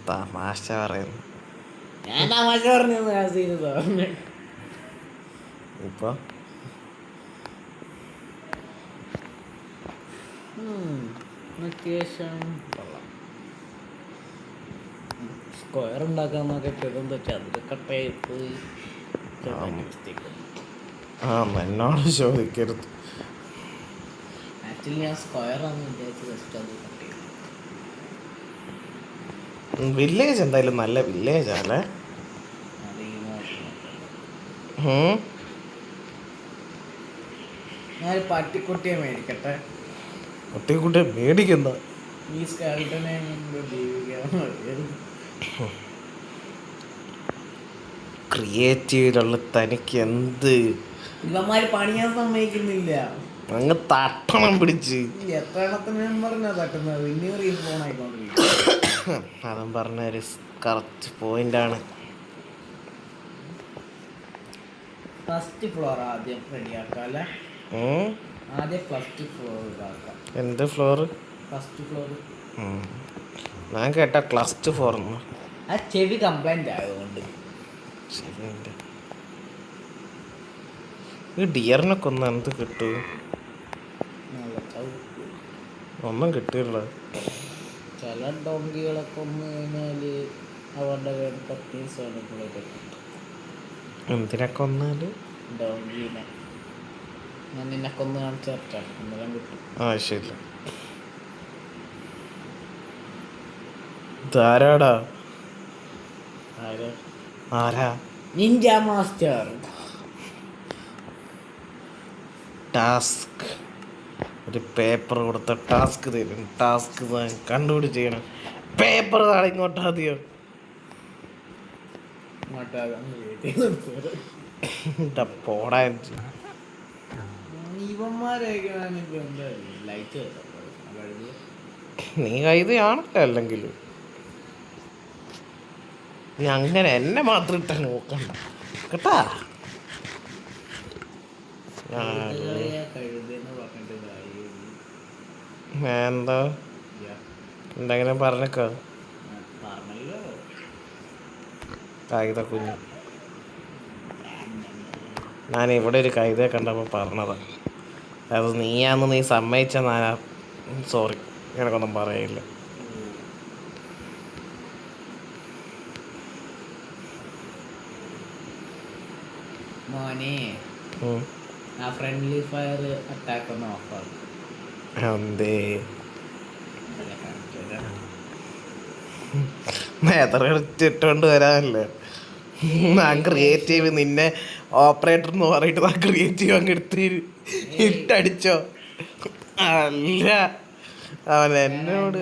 [SPEAKER 1] തമാശ പറയുന്നു.
[SPEAKER 2] ഞാൻ തമാശ പറഞ്ഞു.
[SPEAKER 1] ഇപ്പൊ
[SPEAKER 2] സ്ക്വയർ ഉണ്ടാക്കാൻ നോക്കിയപ്പോഴെന്താ ചതുര കട്ടയായി പോയി.
[SPEAKER 1] എന്നോട് ചോദിക്കരുത്.
[SPEAKER 2] ആക്ച്വലി ഞാൻ സ്ക്വയറാന്ന് വിചാരിച്ച് ജസ്റ്റ് അത് കട്ട് ചെയ്തു.
[SPEAKER 1] വില്ലേജ് എന്തായാലും നല്ല വില്ലേജ് ആണല്ലേ.
[SPEAKER 2] ഞാൻ പട്ടിക്കുട്ടിയെ മേടിക്കട്ടെ.
[SPEAKER 1] ഒറ്റക്കൂട്ടെ മേടിക്കുന്ന
[SPEAKER 2] ഈ സ്കെൽട്ടനെ കൊണ്ട് ജീവിക്കാൻ മതി.
[SPEAKER 1] ക്രിയേറ്റീവിലുള്ള തനിക്ക് എന്ത്
[SPEAKER 2] ഇവന്മാര് പണിയാൻ സമ്മതിക്കുന്നില്ല.
[SPEAKER 1] അങ്ങ് തട്ടണം പിടിച്ച്.
[SPEAKER 2] എത്ര എണ്ണത്തിന് പറഞ്ഞാ തട്ടുന്നത്? ഇനിയും റീസ്പോൺ ആയിക്കൊണ്ടിരിക്കും.
[SPEAKER 1] അതും പറഞ്ഞൊരു കറക്റ്റ് പോയിന്റാണ്.
[SPEAKER 2] ഫസ്റ്റ് ഫ്ലോർ ആദ്യം റെഡിയാക്കാം അല്ലേ? ആദ്യം ഫസ്റ്റ് ഫ്ലോർ ഇതാക്കാം.
[SPEAKER 1] എന്ത് ഫ്ലോറ്?
[SPEAKER 2] First floor.
[SPEAKER 1] ഞാൻ കേട്ട ക്ലസ്റ്റ് ഫ്ലോർ.
[SPEAKER 2] ആ ചെവി കംപ്ലൈന്റ് ആയതുകൊണ്ട്.
[SPEAKER 1] ഈ ഡിയറിനൊക്കെ ഒന്ന് എന്ത് കിട്ടും? ഒന്നും കിട്ടില്ല.
[SPEAKER 2] ചില ഡോങ്കികളൊക്കെ ഒന്ന് കഴിഞ്ഞാല് അവരുടെ പ്രത്യേകിച്ചാണ്.
[SPEAKER 1] എന്തിനെ കൊന്നാല്?
[SPEAKER 2] ഡോങ്കീനെ ഞാൻ നിന്നെ കൊന്ന് കാണിച്ചാ അന്നേരം കിട്ടും.
[SPEAKER 1] ശരി. ധാരാടാ ആരാ?
[SPEAKER 2] Ninja master.
[SPEAKER 1] ടാസ്ക്. ഒരു പേപ്പർ കൊടുത്ത ടാസ്ക് തരും. ടാസ്ക് കണ്ടുപിടി ചെയ്യണം. പേപ്പർ താഴെ ഇങ്ങോട്ടാദ്യം. പോടാ. നീ കൈതയാണല്ലോ. അല്ലെങ്കിൽ നീ അങ്ങനെ എന്നെ മാത്രം ഇട്ടാ നോക്കണ്ട കേട്ടാ. എന്താ എന്തെങ്കിലും പറഞ്ഞേക്കോ? കൈത കുഞ്ഞ്. ഞാൻ ഇവിടെ ഒരു കൈതയെ കണ്ടപ്പോൾ പറഞ്ഞതാ. അത് നീയാന്ന് നീ സമ്മതിച്ച ഞാനാ. സോറി, എനിക്കൊന്നും പറയില്ല.
[SPEAKER 2] മോനെ ആ ഫ്രണ്ട്ലി ഫയർ അറ്റാക്ക് ഒന്ന് ഓഫാണ്.
[SPEAKER 1] എന്തേ നേതറിച്ചിട്ടോണ്ട് വരാനല്ലേ ഞാൻ ക്രിയേറ്റീവ്. നിന്നെ ഓപ്പറേറ്റർ എന്ന് പറഞ്ഞിട്ട് ഞാൻ ക്രിയേറ്റീവ് അങ്ങ് എടുത്ത് ഇട്ടടിച്ചോ? അല്ല, അവൻ എന്നോട്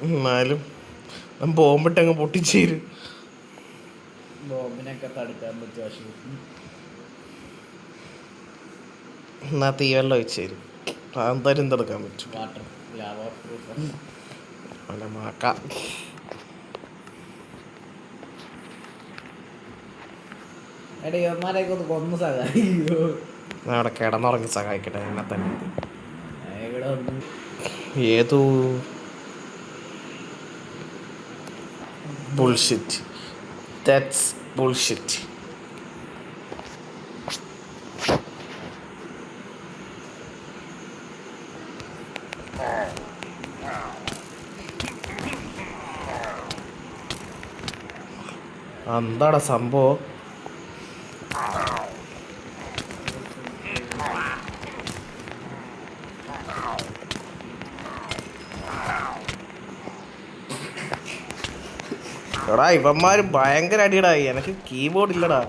[SPEAKER 1] എന്നാലും ഞാൻ ബോംബിട്ടങ്ങ് പൊട്ടിച്ചേരും.
[SPEAKER 2] ബോംബിനൊക്കെ തടുക്കാൻ പറ്റും.
[SPEAKER 1] എന്നാ തീവെള്ളം ഒഴിച്ചു തരും. അതെന്തായാലും തടുക്കാൻ പറ്റും. അല്ല മാക്ക.
[SPEAKER 2] ഇവന്മാരെയൊക്കെ ഒന്ന് കൊന്ന് സഹായിക്കോ?
[SPEAKER 1] ഞാൻ അവിടെ കിടന്നുറങ്ങി സഹായിക്കട്ടെ എന്നെ തന്നെ. ഏതോ bullshit. That's bullshit. എന്താടാ സംഭവം? എടാ ഇവന്മാര് ഭയങ്കര അടിയടാ. എനിക്ക് കീബോർഡ് ഇല്ലടാ.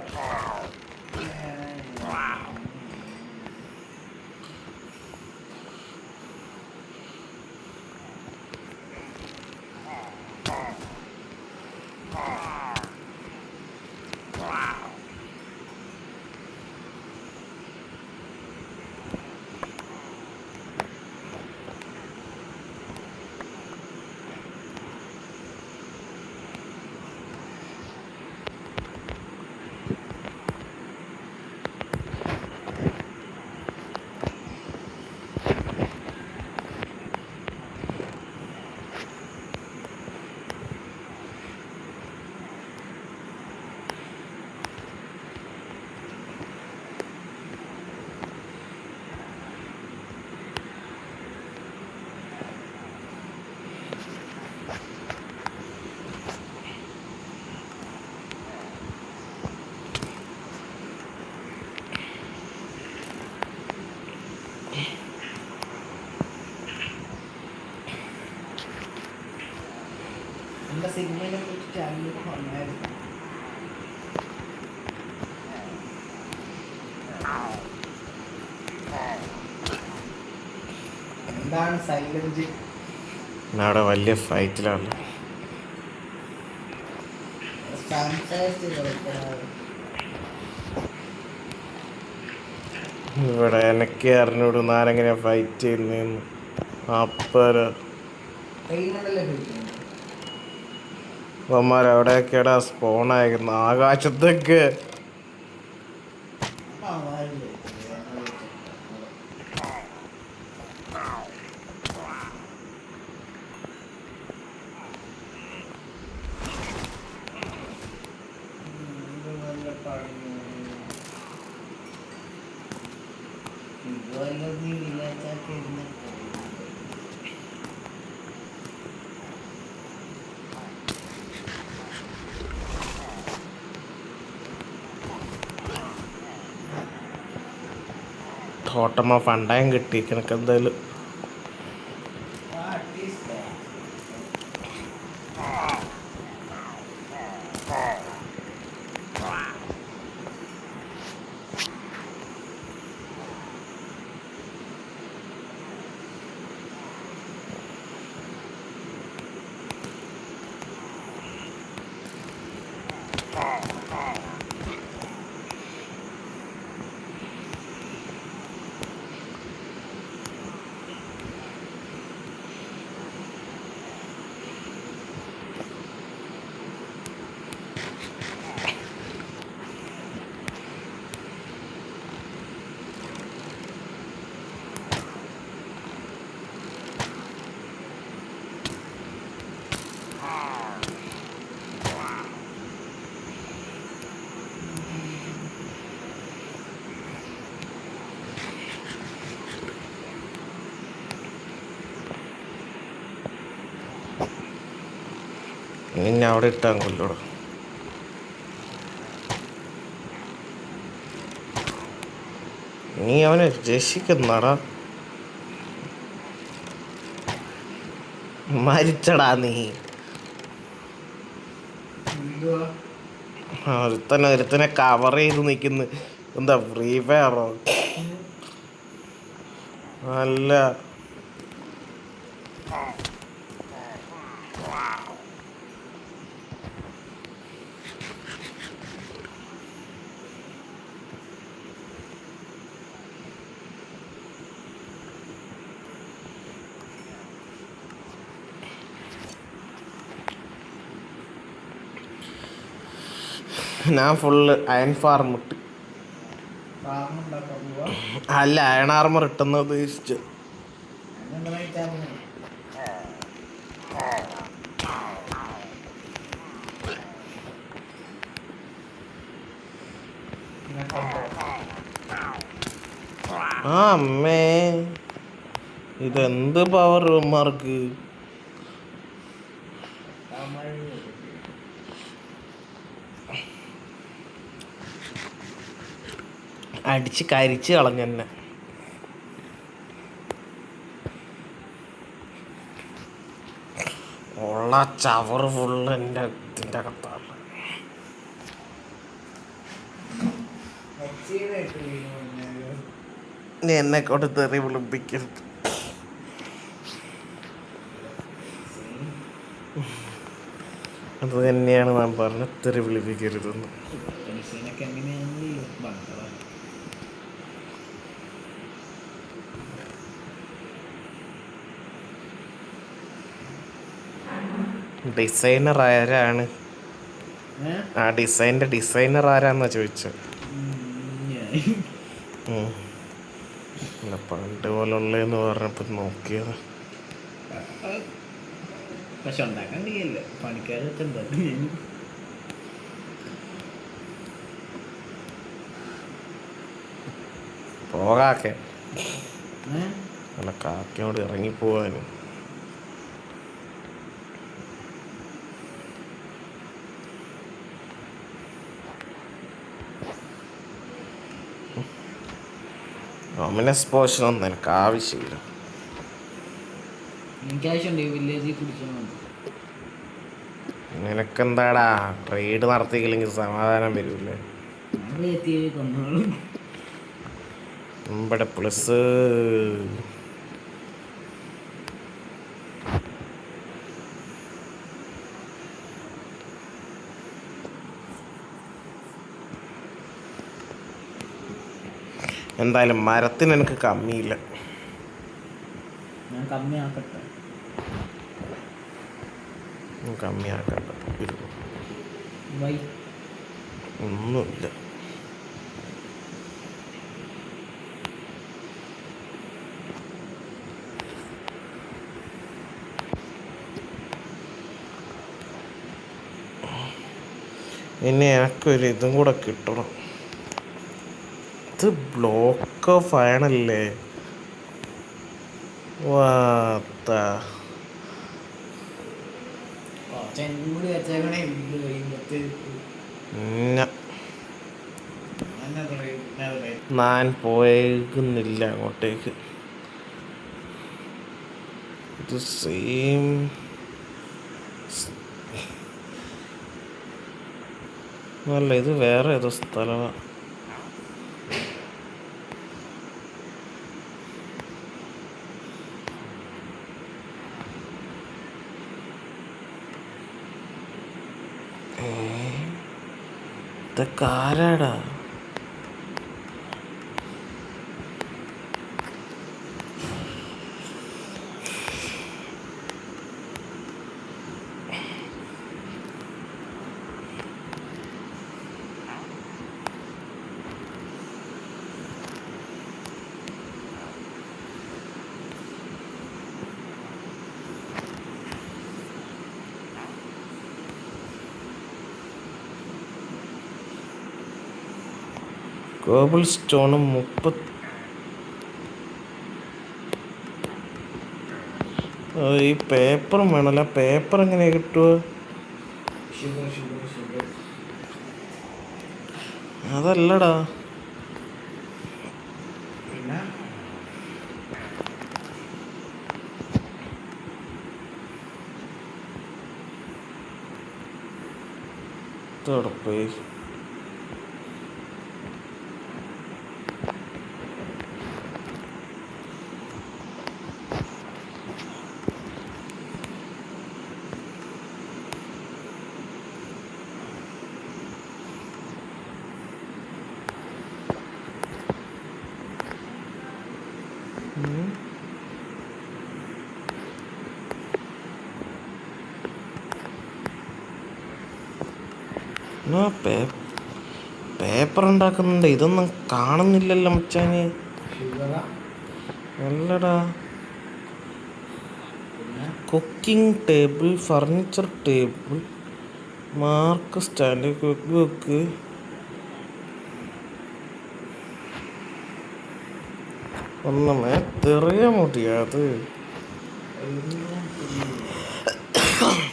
[SPEAKER 2] സിഗ്മയെ കുറിച്ച് ചാനലിൽ പറഞ്ഞായിരുന്നു. എന്താണ് സൈലന്റ്?
[SPEAKER 1] അവിടെ വലിയ ഫൈറ്റിലാണ്. ഇവിടെ എനിക്ക് അറിഞ്ഞൂട് ഞാനെങ്ങനെയാ ഫൈറ്റ് ചെയ്യുന്നതെന്ന്. അപ്പര എവിടെയൊക്കെയാടാ സ്പോൺ ആയിരുന്നു ആകാശത്തൊക്കെ. ടോട്ടമ്മ ഫണ്ടായം കിട്ടി എനിക്ക് എന്തായാലും. ഇനി അവിടെ ഇട്ടാൻ കൊല്ലോടോ. നീ അവനെ രക്ഷിക്കുന്നടാ. മരിച്ചടാ നീ. ഒരുത്തനെ കവർ ചെയ്ത് നിൽക്കുന്നു. എന്താ ഫ്രീ ഫയറോ? അല്ല, ഞാൻ ഫുള്ള് അയൺ ഫാർം ഇട്ട്. അല്ല, അയൺ ആർമർ ഇട്ടെന്ന് ഉദ്ദേശിച്ചു. ആ അമ്മേ, ഇതെന്ത് പവർ മാർക്ക്. അടിച്ച് കരിച്ച് കളഞ്ഞെന്നെ. ഉള്ള ചവറ് ഫുള്ള് എൻ്റെ ഇതിൻ്റെ അകത്താണ്. നീ എന്നെ കൊണ്ട് തെറി വിളിപ്പിക്കരുത്. അത് തന്നെയാണ് ഞാൻ പറഞ്ഞ തെറി വിളിപ്പിക്കരുതെന്ന്. ഡിസൈനർ ആരാണ്? ആ ഡിസൈനർ ആരാന്നാ ചോദിച്ചത്. പണ്ട് പോലുള്ളതെന്ന് പറഞ്ഞപ്പോ നോക്കിയത്.
[SPEAKER 2] പക്ഷെ ഉണ്ടാക്കാൻ കഴിയല്ല, പണിക്കാരൊക്കെ എന്താ.
[SPEAKER 1] പോകാക്കെ അല്ല, കാക്കയോട് ഇറങ്ങിപ്പോവാനും. ഒമിനസ് പോഷനൊന്നും എനിക്ക് ആവശ്യമില്ല. നിനക്കെന്താടാ, ട്രേഡ് നടത്തിയില്ലെങ്കിൽ സമാധാനം വരൂല്ലേ? ഇവിടെ പ്ലസ് എന്തായാലും മരത്തിന് എനിക്ക് കമ്മിയില്ല.
[SPEAKER 2] ഞാൻ കമ്മിയാക്കട്ടെ.
[SPEAKER 1] കമ്മിയാക്കണ്ട,
[SPEAKER 2] വൈ
[SPEAKER 1] ഒന്നുമില്ല. ഇനി എനിക്കൊരു ഇതും കൂടെ കിട്ടണം. ഇത് ബ്ലോക്ക് ഓഫ് ആണല്ലേ. ഞാൻ പോയേക്കുന്നില്ല അങ്ങോട്ടേക്ക്. ഇത് സെയിം അല്ല, ഇത് വേറെ ഏതോ സ്ഥലമാണ്. ഇതൊക്കെ ആരാടാ? കോബിൾ സ്റ്റോണും 30. ഈ പേപ്പറും വേണമല്ലോ. പേപ്പർ എങ്ങനെ കിട്ടുമോ? അതല്ലടാ, ഇതോടെ പോയി. പേപ്പർ ഉണ്ടാക്കുന്നുണ്ട്. ഇതൊന്നും കാണുന്നില്ലല്ലോ മച്ചാന്. അല്ലടാ, cooking table, furniture table, mark stand, cook book. ഒന്നുമേ തെറിയ മുടിയാത്.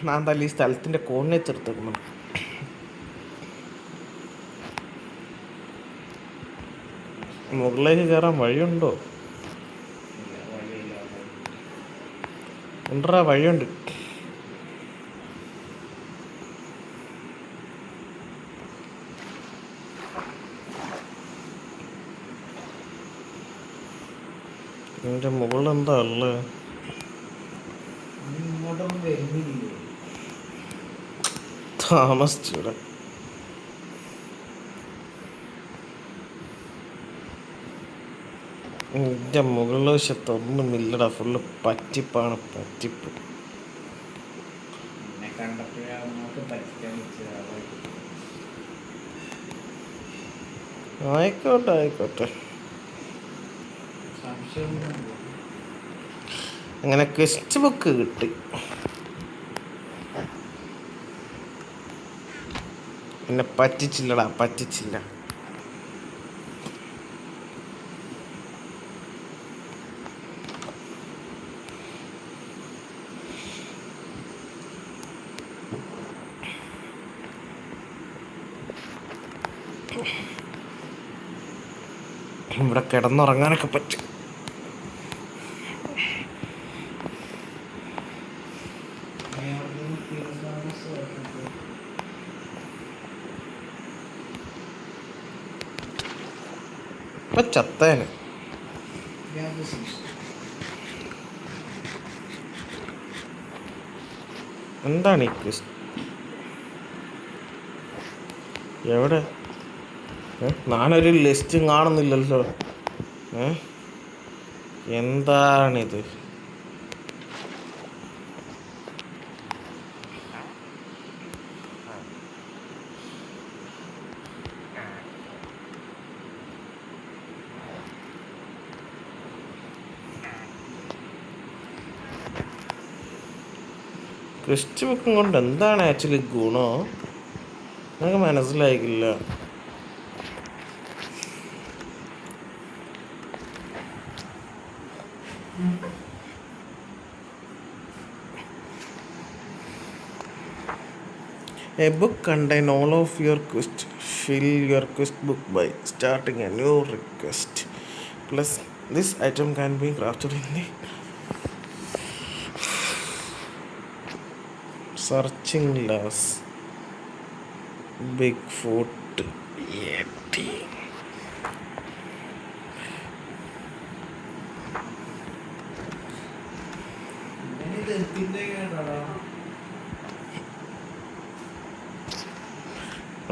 [SPEAKER 1] ഞാൻ എന്തായാലും ഈ സ്ഥലത്തിൻ്റെ കോർഡിനേറ്റ്സ് എടുത്തേക്കുന്നു. മുകളിലേക്ക് കയറാൻ വഴിയുണ്ടോ? ഉണ്ടടാ, വഴിയുണ്ട്. എൻ്റെ മുകളിൽ എന്താ ഉള്ളത്? താമസിച്ചിട. എൻ്റെ മുകളിൽ വശത്തൊന്നുമില്ലടാ. ഫുള്ള് പറ്റിപ്പാണ്, പറ്റിപ്പ്. ആയിക്കോട്ടെ ആയിക്കോട്ടെ. അങ്ങനെ ക്വസ്റ്റ് ബുക്ക് കിട്ടി. എന്നെ പറ്റിച്ചില്ലടാ, പറ്റിച്ചില്ല. ഇവിടെ കിടന്നുറങ്ങാനൊക്കെ പറ്റും. ഇപ്പൊ ചത്തേന്. എന്താണ് ഈ ക്വസ്റ്റ്? എവിടെ? ഞാനൊരു ലിസ്റ്റും കാണുന്നില്ലല്ലോ. എന്താണിത്? ക്വസ്റ്റ് ബുക്കും കൊണ്ട് എന്താണ് ആക്ച്വലി ഗുണോ? എനിക്ക് മനസ്സിലായിക്കില്ല. A book contain all of your quest. Fill your quest book by starting a new request. Plus, this item can be crafted in the searching glass. Bigfoot Yeti.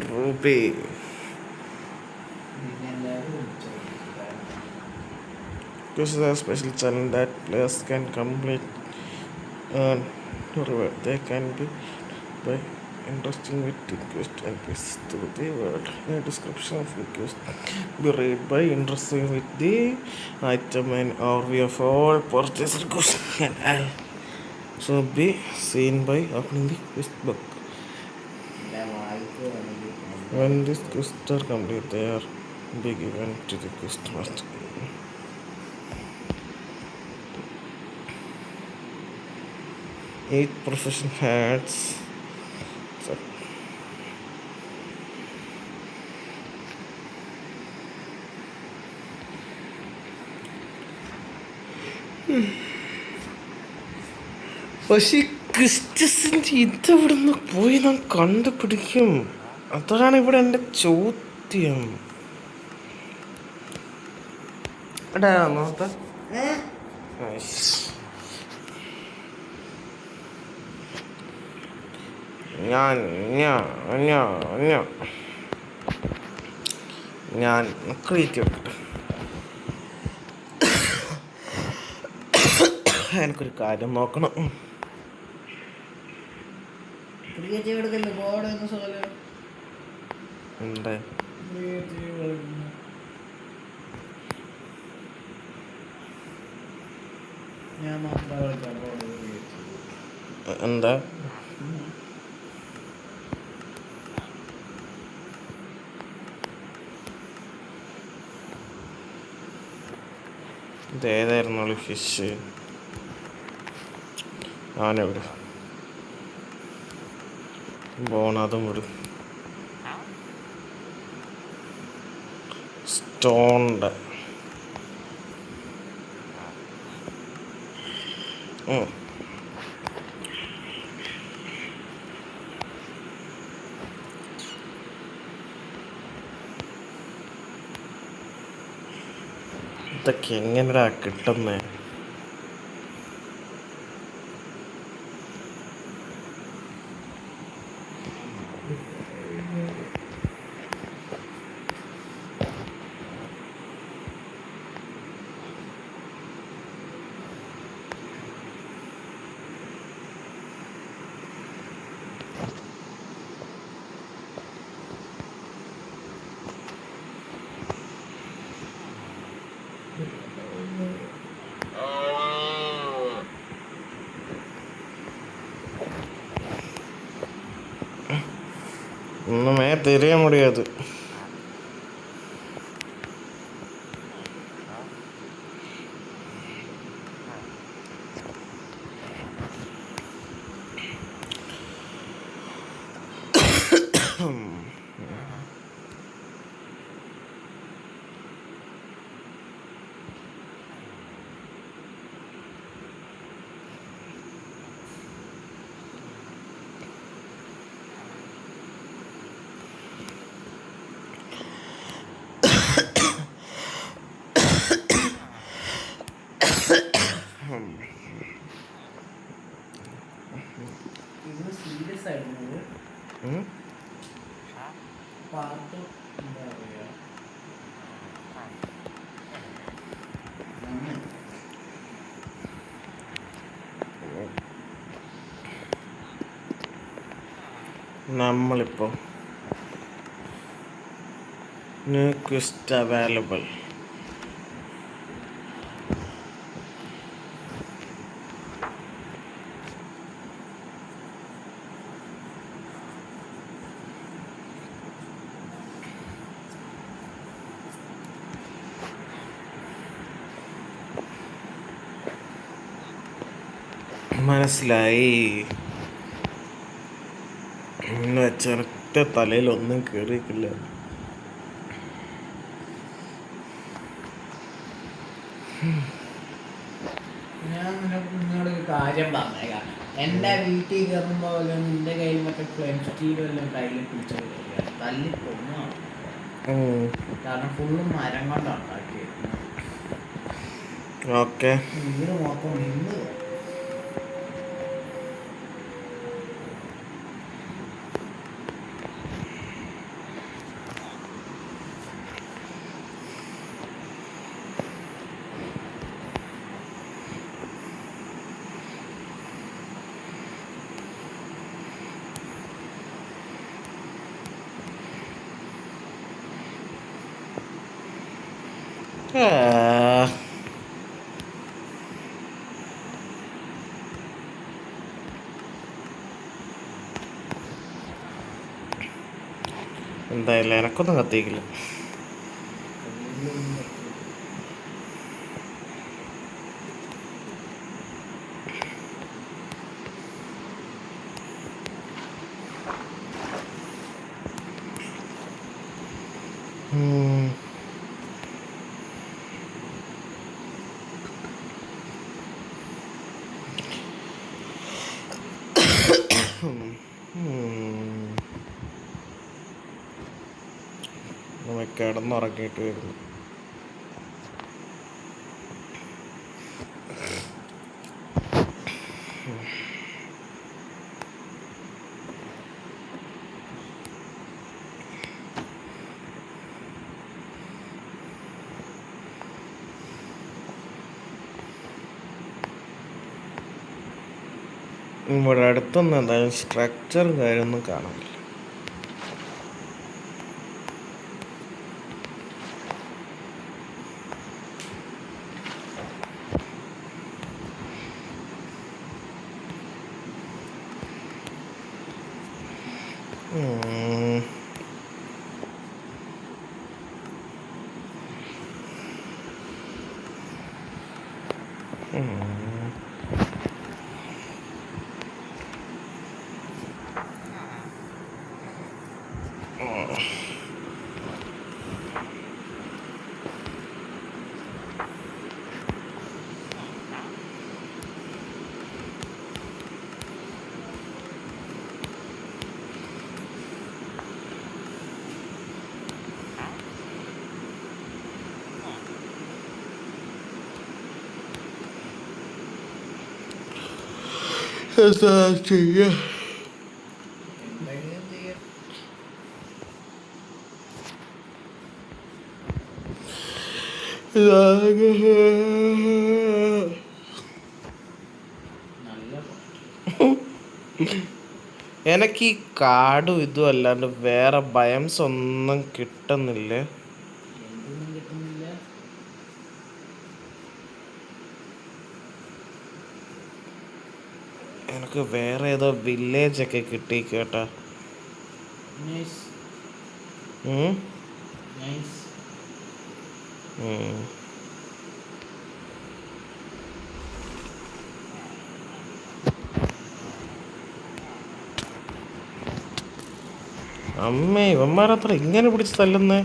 [SPEAKER 1] Ruby. This is a special challenge that players can complete and reward. They can be by interesting with the quest and piece through the world. A description of the quest be read by interesting with the item and overview of all purchased goods can also be seen by opening the quest book. When these quests are complete, they are be given to the quest master. Each profession has പക്ഷേ ക്രിസ്റ്റസിൻ്റെ ഇതെവിടുന്ന് പോയി നാം കണ്ടുപിടിക്കും? അതാണ് ഇവിടെ എൻ്റെ ചോദ്യം. എടാ നോക്ക, ഞാൻ ക്രിയേറ്റ് ചെയ്തിട്ട് എനിക്കൊരു കാര്യം നോക്കണം. എന്താ എന്താ ഇതേതായിരുന്നു ഫിഷ്? ആനെവിടെ ബോണതും വിടും. സ്റ്റോണിൻ്റെ ഇതൊക്കെ എങ്ങനെയാ കിട്ടുന്നേ? ஒன்றுமே தெரிய முடியாது.
[SPEAKER 2] ഇത് സീരിയസ് ആയിരുന്നു. പാർട്ട് എന്താ പറയുക,
[SPEAKER 1] നമ്മളിപ്പോൾ ന്യൂ ക്വിസ്റ്റ് അവൈലബിൾ. മനസ്സിലായി എന്ന് വെച്ചാൽ ഒറ്റ തലയിലൊന്നും കയറിയിട്ടില്ല.
[SPEAKER 2] ഞാൻ നിന്നോട് ഒരു കാര്യം പറഞ്ഞേക്കാം. എൻ്റെ വീട്ടിൽ കയറുമ്പോൾ വല്ലതും നിന്റെ കയ്യിൽ മറ്റേ ഫ്ലെയിം സ്റ്റീൽ വല്ലതും കയ്യിൽ പിടിച്ചു തല്ലി കൊന്നു. കാരണം ഫുള്ളും മരം കൊണ്ടാണ് ഉണ്ടാക്കിയത്.
[SPEAKER 1] ഓക്കെ,
[SPEAKER 2] വീട് മൊത്തം നിന്ന്
[SPEAKER 1] എന്തായാലും എനക്കൊന്നും കത്തിക്കില്ല. കിടന്നുറങ്ങിയിട്ട് വരുന്നു. ഇവിടെ അടുത്തൊന്നും എന്തായാലും സ്ട്രക്ചർ കാര്യമൊന്നും കാണാനില്ല. എന്താ ചെയ്യാ? എനിക്ക് ഈ കാടും ഇതും അല്ലാണ്ട് വേറെ ഭയംസ് ഒന്നും കിട്ടുന്നില്ലേ. എനിക്ക് വേറെ ഏതോ വില്ലേജ് ഒക്കെ കിട്ടി കേട്ടാ. അമ്മേ, ഇവന്മാരത്ര ഇങ്ങനെ പിടിച്ച് തല്ലുന്നേ.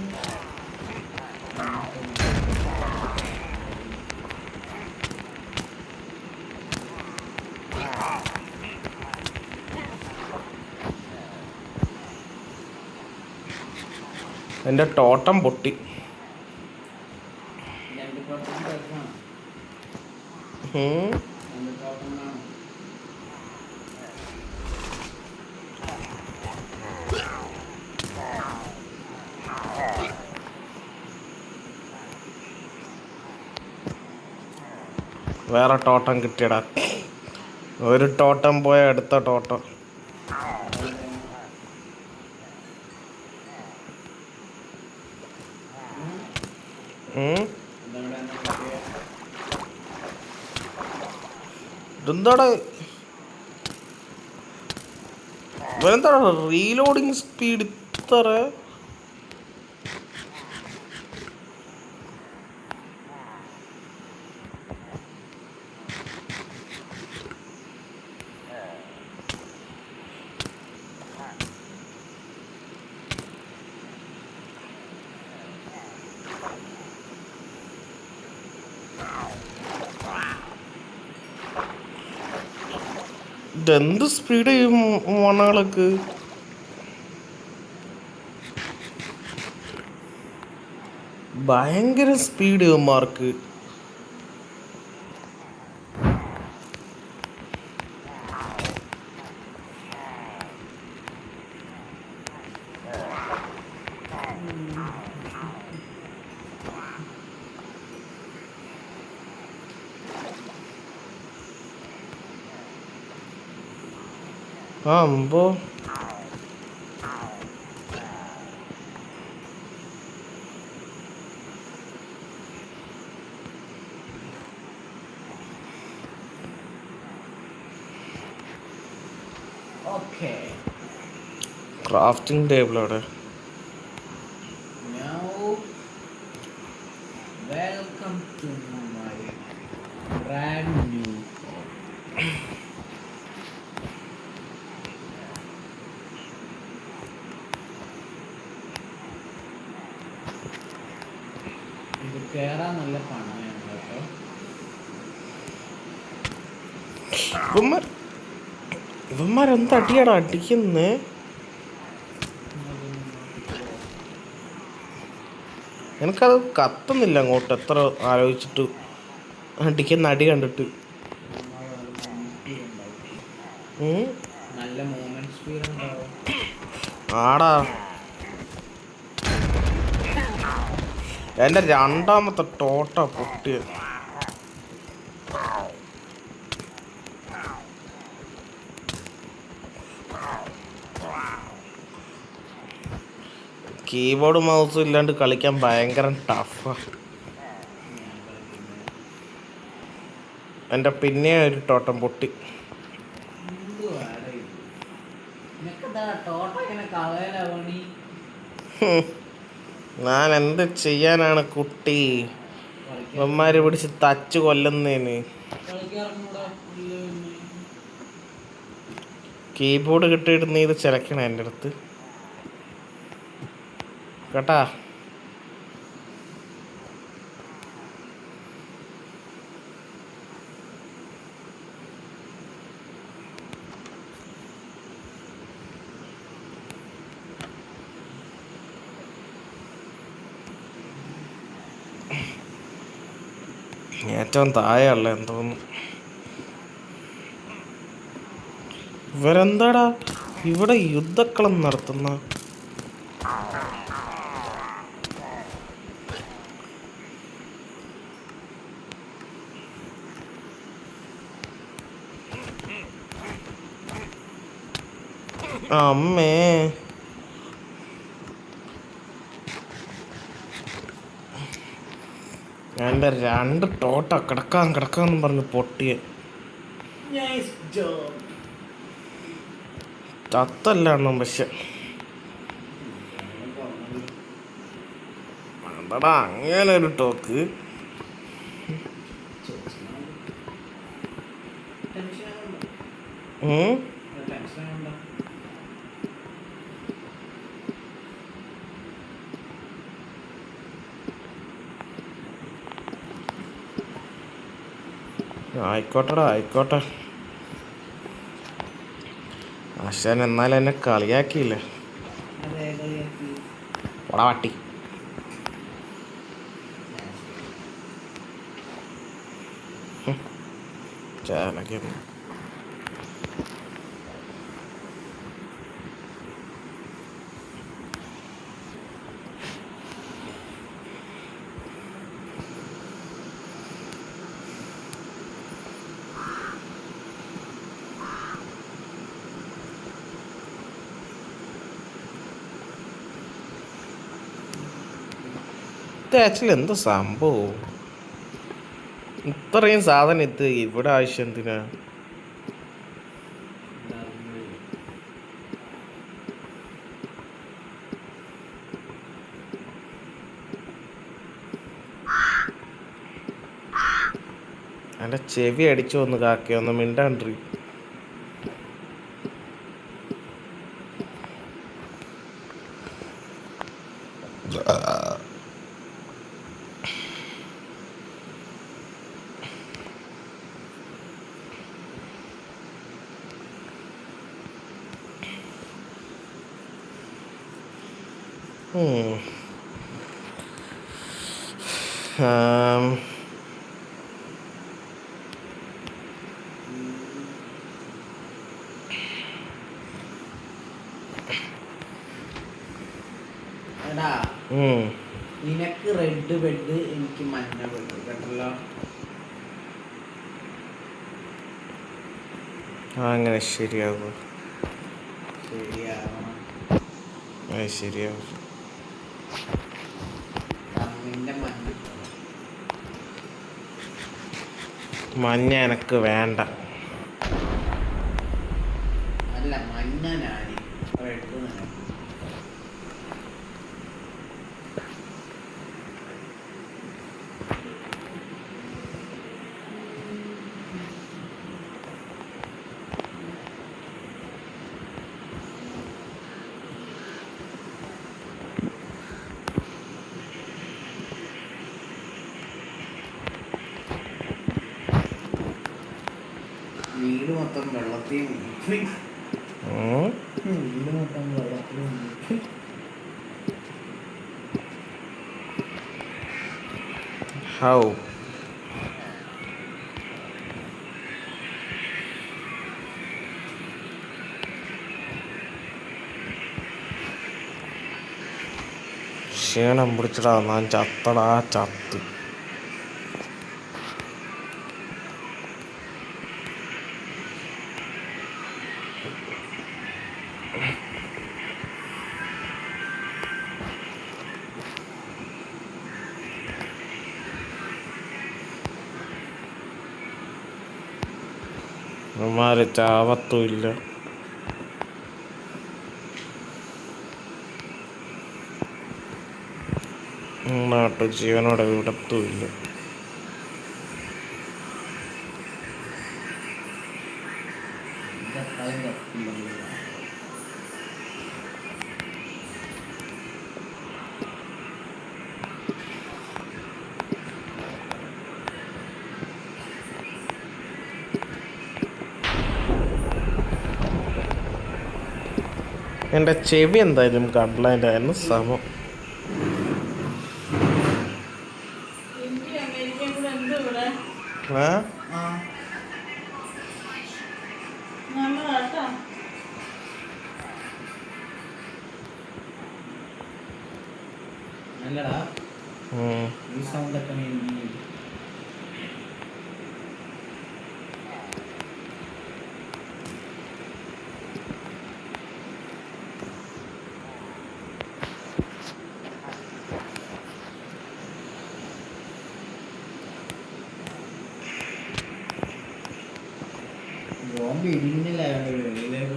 [SPEAKER 1] എൻ്റെ ടോട്ടം പൊട്ടി. വേറെ ടോട്ടം കിട്ടിയടാ. ഒരു ടോട്ടം പോയ അടുത്ത ടോട്ടം. ഇതെന്താടാ ഇവനെന്താടാ റീലോഡിങ് സ്പീഡ് ഇത്ര? ഇതെന്ത് സ്പീഡ് ചെയ്യും മണകളൊക്കെ? ഭയങ്കര സ്പീഡ് മാർക്ക്. ആ അമ്പോ
[SPEAKER 2] Okay.
[SPEAKER 1] ക്രാഫ്റ്റിംഗ് ടേബിൾ അവിടെ.
[SPEAKER 2] Now, welcome to my brand new home. ഇത് കേറാൻ നല്ല പണമാണ് കേട്ടോ.
[SPEAKER 1] ഇവന്മാരെന്ത് അടിയാടാ അടിക്കുന്നേ? എനിക്കത് കത്തുന്നില്ല അങ്ങോട്ട് എത്ര ആലോചിച്ചിട്ട് അടിക്കുന്ന അടി കണ്ടിട്ട്.
[SPEAKER 2] നല്ല മൂവ്മെന്റ് സ്പീഡ് ഉണ്ടാവും.
[SPEAKER 1] ആടാ എൻ്റെ രണ്ടാമത്തെ ടോട്ട പൊട്ടിയ. കീബോർഡ് മൗസും ഇല്ലാണ്ട് കളിക്കാൻ ഭയങ്കര ടഫാ. എൻ്റെ പിന്നെ ഒരു ടോട്ടം പൊട്ടി. ഞാൻ എന്ത് ചെയ്യാനാണ് കുട്ടി? ഇവന്മാര് പിടിച്ച് തച്ച് കൊല്ലുന്നേന്. കീബോർഡ് കിട്ടിയിട്ട് നീ ഇത് ചിലക്കണേ എൻ്റെ അടുത്ത് കേട്ടാ. ഏറ്റവും താഴെയുള്ള എന്തോന്നു. ഇവരെന്താടാ ഇവിടെ യുദ്ധക്കളം നടത്തുന്ന? അമ്മേ എൻ്റെ രണ്ട് ടോട്ട കിടക്കാന്ന് പറഞ്ഞ് പൊട്ടിയ. ചത്തല്ലാണോ പക്ഷെ എന്താടാ അങ്ങനെ ഒരു ടോക്ക്. ആയിക്കോട്ടെടാ ആയിക്കോട്ടെ. ആശാൻ എന്നാലും എന്നെ കളിയാക്കിയില്ലേ? പോടാ പട്ടി. ചേലക്കുന്നു. ആക്ച്വലി എന്താ സംഭവം? ഇത്രയും സാധനം ഇവിടെ ആവശ്യം എന്തിനാ? എൻ്റെ ചെവി അടിച്ചു വന്ന് കാക്കയൊന്ന് മിണ്ടാണ്ടി.
[SPEAKER 2] എടാ നിനക്ക് റെഡ് ബെഡ്, എനിക്ക് മഞ്ഞ ബെഡ് കേട്ടല്ലോ.
[SPEAKER 1] അങ്ങനെ ശരിയാവും.
[SPEAKER 2] ശരിയാവണം.
[SPEAKER 1] ശരിയാവും.
[SPEAKER 2] നിന്റെ മഞ്ഞ
[SPEAKER 1] മഞ്ഞ എനക്ക് വേണ്ട.
[SPEAKER 2] അല്ല മഞ്ഞ ഞാന് റെഡ് നിനക്ക്. വീട് മൊത്തം വെള്ളത്തിൽ മുങ്ങി. വീട് മൊത്തം വെള്ളത്തിൽ മുങ്ങി.
[SPEAKER 1] ഹൗ ക്ഷീണം പിടിച്ചടാ, ഞാൻ ചത്തടാ ചത്ത്. അവന്മാര് ചാവത്തുമില്ല. നാട്ടു ജീവനോടെ വിടത്തുമില്ല. എൻ്റെ ചെവി എന്തായാലും കംപ്ലൈൻ്റ് ആയിരുന്നു സമം.
[SPEAKER 2] അല്ലടാ ഈ സൗണ്ടൊക്കെ ബോംബ് ഇടിക്കുന്നില്ല. വെളിയിലേക്ക്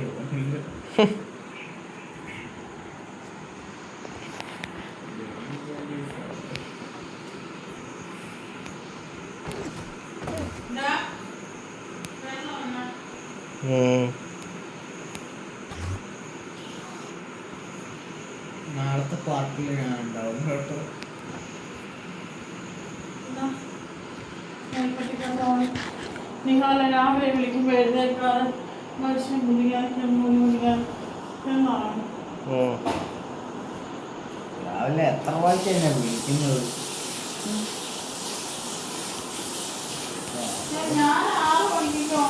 [SPEAKER 2] നാളത്തെ പാർട്ടിയിൽ ഞാൻ ഉണ്ടാവും കേട്ടോ.
[SPEAKER 3] നിങ്ങളെ രാവിലെ വിളിക്കുമ്പോൾ എഴുന്നേൽക്കാതെ മനുഷ്യൻ കുടിക്കാൻ എന്നാണ്.
[SPEAKER 2] രാവിലെ എത്ര വാഴ്ച എന്നെ വിളിക്കുന്നത്?
[SPEAKER 3] ഞാൻ 6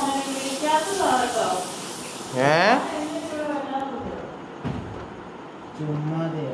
[SPEAKER 3] മണിക്ക് വിളിക്കാത്തതാണ് കേട്ടോ.
[SPEAKER 2] ചുമ്മാതെ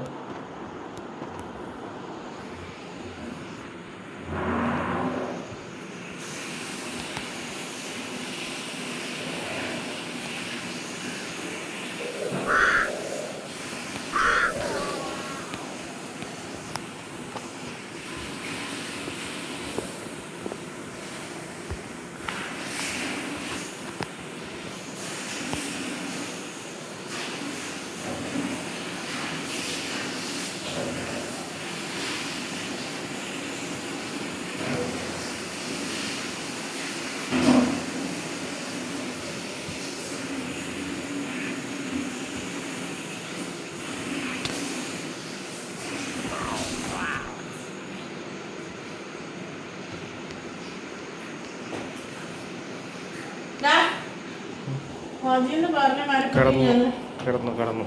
[SPEAKER 3] മതിയെന്ന് പറഞ്ഞ മരത്തിൽ
[SPEAKER 1] കടന്നു
[SPEAKER 3] ഞാൻ
[SPEAKER 1] കിടന്നു കിടന്നു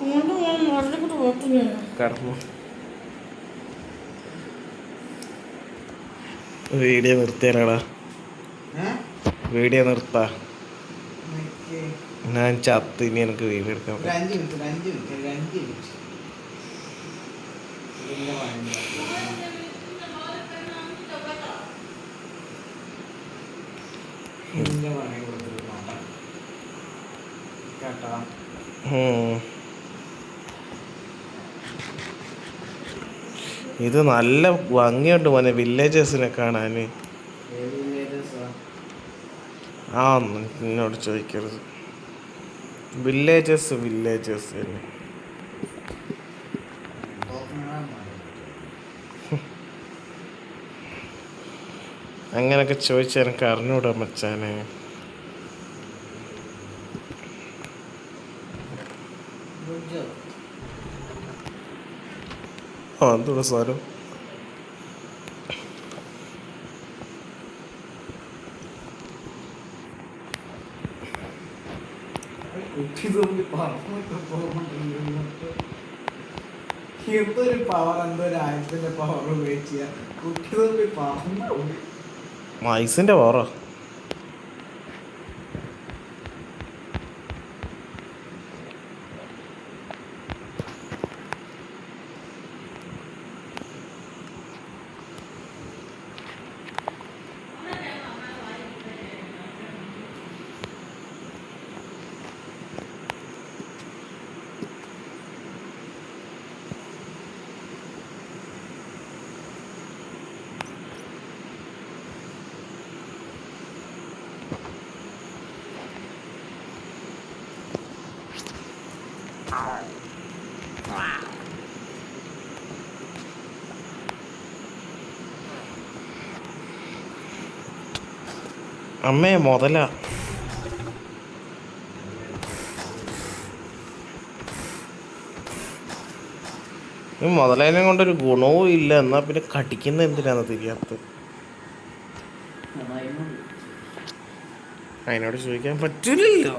[SPEAKER 3] ഇങ്ങോട്ട് ഞാൻ മുകളിലേക്കൂട്ട് പോയിട്ടില്ല.
[SPEAKER 1] കടന്നു. വീഡിയോ നിർത്തിയാലാടാ, വീഡിയോ നിർത്താ. ഞാൻ ചത്ത്, ഇനി എനിക്ക് വീഡിയോ എടുക്കാൻ
[SPEAKER 2] ഒരു 5 മിനിറ്റ്, ഒരു 5 മിനിറ്റ്, ഒരു 5 മിനിറ്റ്. ഇതിന്റെ പണി ഇതിന്റെ പണി കൊടുത്തിട്ട് നോക്കാം കേട്ടോ.
[SPEAKER 1] ഇത് നല്ല ഭംഗിയുണ്ട് മോനെ വില്ലേജസിനെ കാണാൻ.
[SPEAKER 2] ഏത് വില്ലേജസാ?
[SPEAKER 1] ആ എന്നോട് ചോദിക്കരുത്. വില്ലേജസ് തന്നെ. അങ്ങനൊക്കെ ചോദിച്ചാൽ എനിക്ക് അറിഞ്ഞൂടാ മച്ചാനെ. ആ എന്തോടാ സാരം?
[SPEAKER 2] എന്തൊരു പവർ, എന്തൊരു ആയുധത്തിന്റെ പവർ ഉപയോഗിച്ച കുട്ടി തോന്നി പറഞ്ഞു.
[SPEAKER 1] മൈസിന്റെ പോറോ? അമ്മേ മുതല. ഈ മുതലേനെ കൊണ്ടൊരു ഗുണവും ഇല്ല, എന്നാ പിന്നെ കടിക്കുന്ന എന്തിനാന്ന് തിരിയാത്ത. അതിനോട് ചോദിക്കാൻ പറ്റില്ലല്ലോ.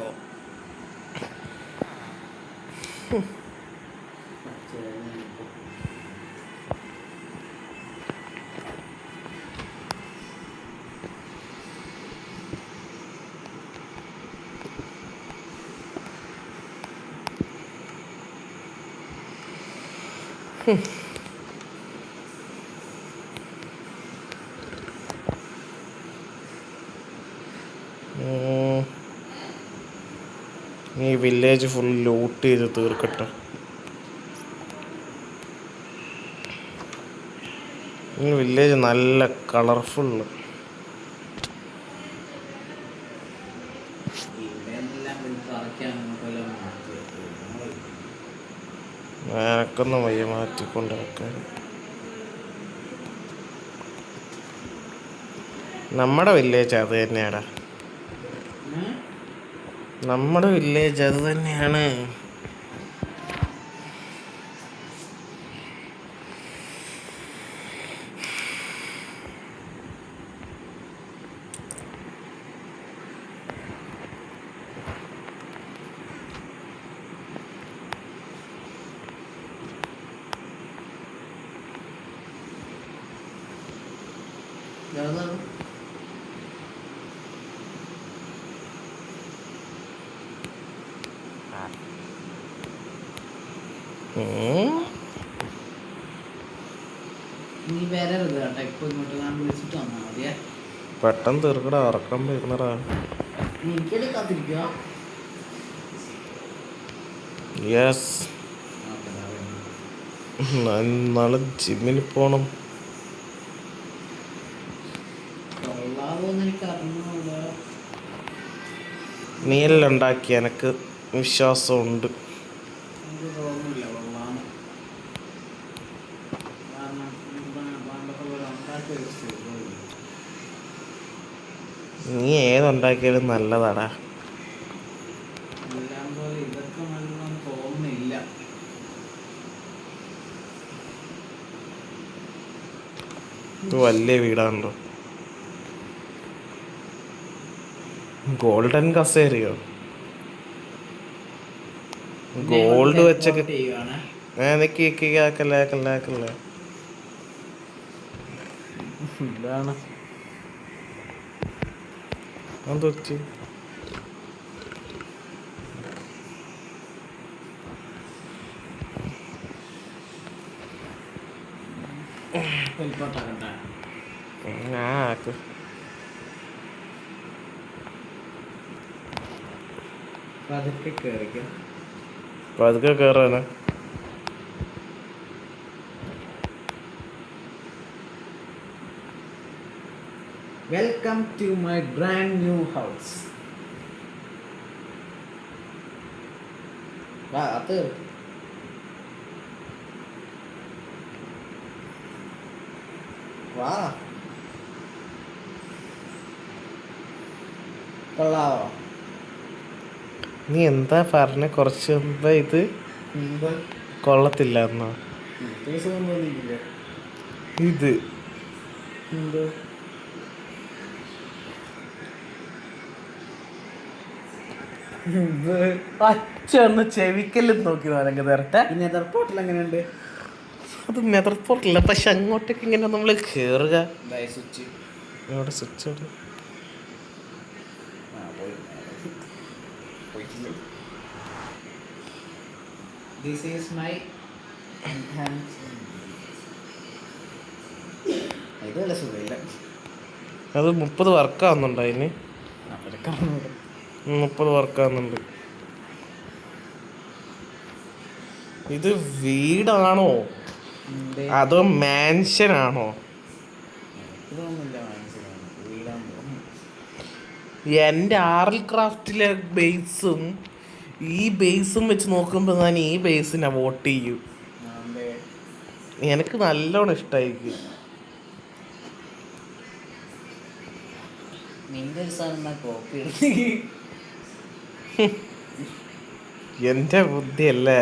[SPEAKER 1] ഈ വില്ലേജ് ഫുൾ ലൂട്ട് ചെയ്ത് തീർക്കട്ടെ. ഈ വില്ലേജ് നല്ല കളർഫുള്ള്. എനക്കൊന്നും വയ്യ മാറ്റിക്കൊണ്ടിരിക്കാൻ. നമ്മുടെ വില്ലേജ് അത് തന്നെയാടാ, നമ്മുടെ വില്ലേജ് അത് തന്നെയാണ്.
[SPEAKER 2] നീ വരരുത് കേട്ടോ, ഇപ്പൊ ഇങ്ങോട്ട് ഞാൻ വിളിച്ചിട്ട് വന്നാൽ മതിയേ.
[SPEAKER 1] പെട്ടെന്ന് തീർക്കടാ, ഇറക്കം വരുന്നടാ.
[SPEAKER 2] എനിക്കത് കാത്തിരിക്കുക.
[SPEAKER 1] യെസ്, നാളെ ജിമ്മിൽ പോണം.
[SPEAKER 2] കൊള്ളാവോന്ന് എനിക്ക് അറിഞ്ഞൂട.
[SPEAKER 1] നീയെല്ലാം ഉണ്ടാക്കി, എനിക്ക് വിശ്വാസമുണ്ട്.
[SPEAKER 2] എനിക്ക് തോന്നുന്നില്ല കൊള്ളാന്ന്. കാരണം പണ്ടത്തെ പോലെ ഉണ്ടാക്കിയ ഒരു സുഖമില്ല.
[SPEAKER 1] നീ ഏതുണ്ടാക്കിയാലും നല്ലതാടാ.
[SPEAKER 2] എല്ലാം പോലെ ഇതൊക്കെ നല്ലതെന്ന് തോന്നുന്നില്ല.
[SPEAKER 1] ഇത് വലിയ വീടാണല്ലോ. ഗോൾഡൻ കസേരയോ? ഗോൾഡ് വെച്ചൊക്കെ
[SPEAKER 2] ചെയ്യുവാണ്.
[SPEAKER 1] ആക്കല്ലേ.
[SPEAKER 2] ഇതാണ്
[SPEAKER 1] എന്ത് വെച്ച്
[SPEAKER 2] വലിപ്പോട്ടാക്കട്ടെ.
[SPEAKER 1] ആക്ക്
[SPEAKER 2] പതുക്കെ കയറിക്കും.
[SPEAKER 1] പതുക്കെ കയറാനാ.
[SPEAKER 2] Welcome to my brand new house. വാ അത് വാ. കൊള്ളാവോ?
[SPEAKER 1] നീ എന്താ പറഞ്ഞ കുറച്ച് മുമ്പ് ഇത്
[SPEAKER 2] മുമ്പ്
[SPEAKER 1] കൊള്ളത്തില്ല എന്നോ?
[SPEAKER 2] സുഖം തോന്നിയില്ല.
[SPEAKER 1] ഇത്
[SPEAKER 2] എന്തോ
[SPEAKER 1] അച്ഛന്ന് ചെവിക്കല്ലും നോക്കി നാലങ്ങ് നേരത്തെ.
[SPEAKER 2] പിന്നെ എയർപോർട്ടിൽ എങ്ങനെയുണ്ട്?
[SPEAKER 1] അത് നെതർപോർട്ടില്ല, പക്ഷെ അങ്ങോട്ടേക്ക് ഇങ്ങനെ നമ്മൾ കയറുക.
[SPEAKER 2] സ്വിച്ച്
[SPEAKER 1] ഇവിടെ സ്വിച്ച്
[SPEAKER 2] This is my ഇതല്ല സുഖമില്ല.
[SPEAKER 1] അത് 30 വർക്കാവുന്നുണ്ട് അതിന്. 30 വർക്കാവുന്നുണ്ട്. ഇത് വീടാണോ അതോ മാൻഷൻ ആണോ?
[SPEAKER 2] ഇതൊന്നുമില്ല, മനസ്സിലാണ് വീടാകുമ്പോൾ.
[SPEAKER 1] എൻ്റെ ആർൽ ക്രാഫ്റ്റിലെ ബേസും ഈ ബേസും വെച്ച് നോക്കുമ്പോൾ ഞാൻ ഈ ബേസിനെ വോട്ട് ചെയ്യും. എനിക്ക് നല്ലോണം ഇഷ്ടമായിരിക്കും.
[SPEAKER 2] നിന്റെ ഒരു സാധനം കോപ്പി
[SPEAKER 1] എൻ്റെ ബുദ്ധിയല്ലേ.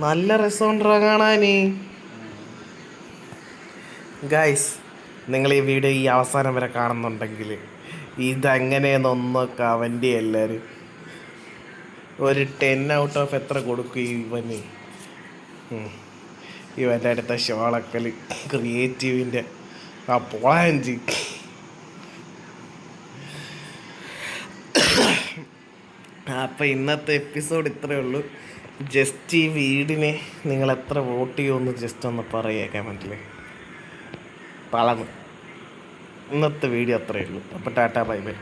[SPEAKER 1] നല്ല രസമുണ്ടോ കാണാനേ. ഗൈസ്, നിങ്ങൾ ഈ വീഡിയോ ഈ അവസാനം വരെ കാണുന്നുണ്ടെങ്കിൽ ഇതെങ്ങനെയെന്നൊന്ന് കമൻറ്റ് ചെയ്യുക എല്ലാവരും. ഒരു 10 ഔട്ട് ഓഫ് എത്ര കൊടുക്കും ഇവന്? ഇവൻ്റെ അടുത്ത ഷോളക്കൽ ക്രിയേറ്റീവിൻ്റെ ആ പോളാഞ്ചി. അപ്പം ഇന്നത്തെ എപ്പിസോഡ് ഇത്രയേ ഉള്ളൂ. ജസ്റ്റ് ഈ വീടിനെ നിങ്ങൾ എത്ര വോട്ട് ചെയ്യുമെന്ന് ജസ്റ്റ് ഒന്ന് പറയുക കമൻറ്റിൽ. തളർന്ന് ഇന്നത്തെ വീഡിയോ അത്രയേ ഉള്ളൂ. അപ്പോൾ ടാറ്റാ ബൈ ബൈ.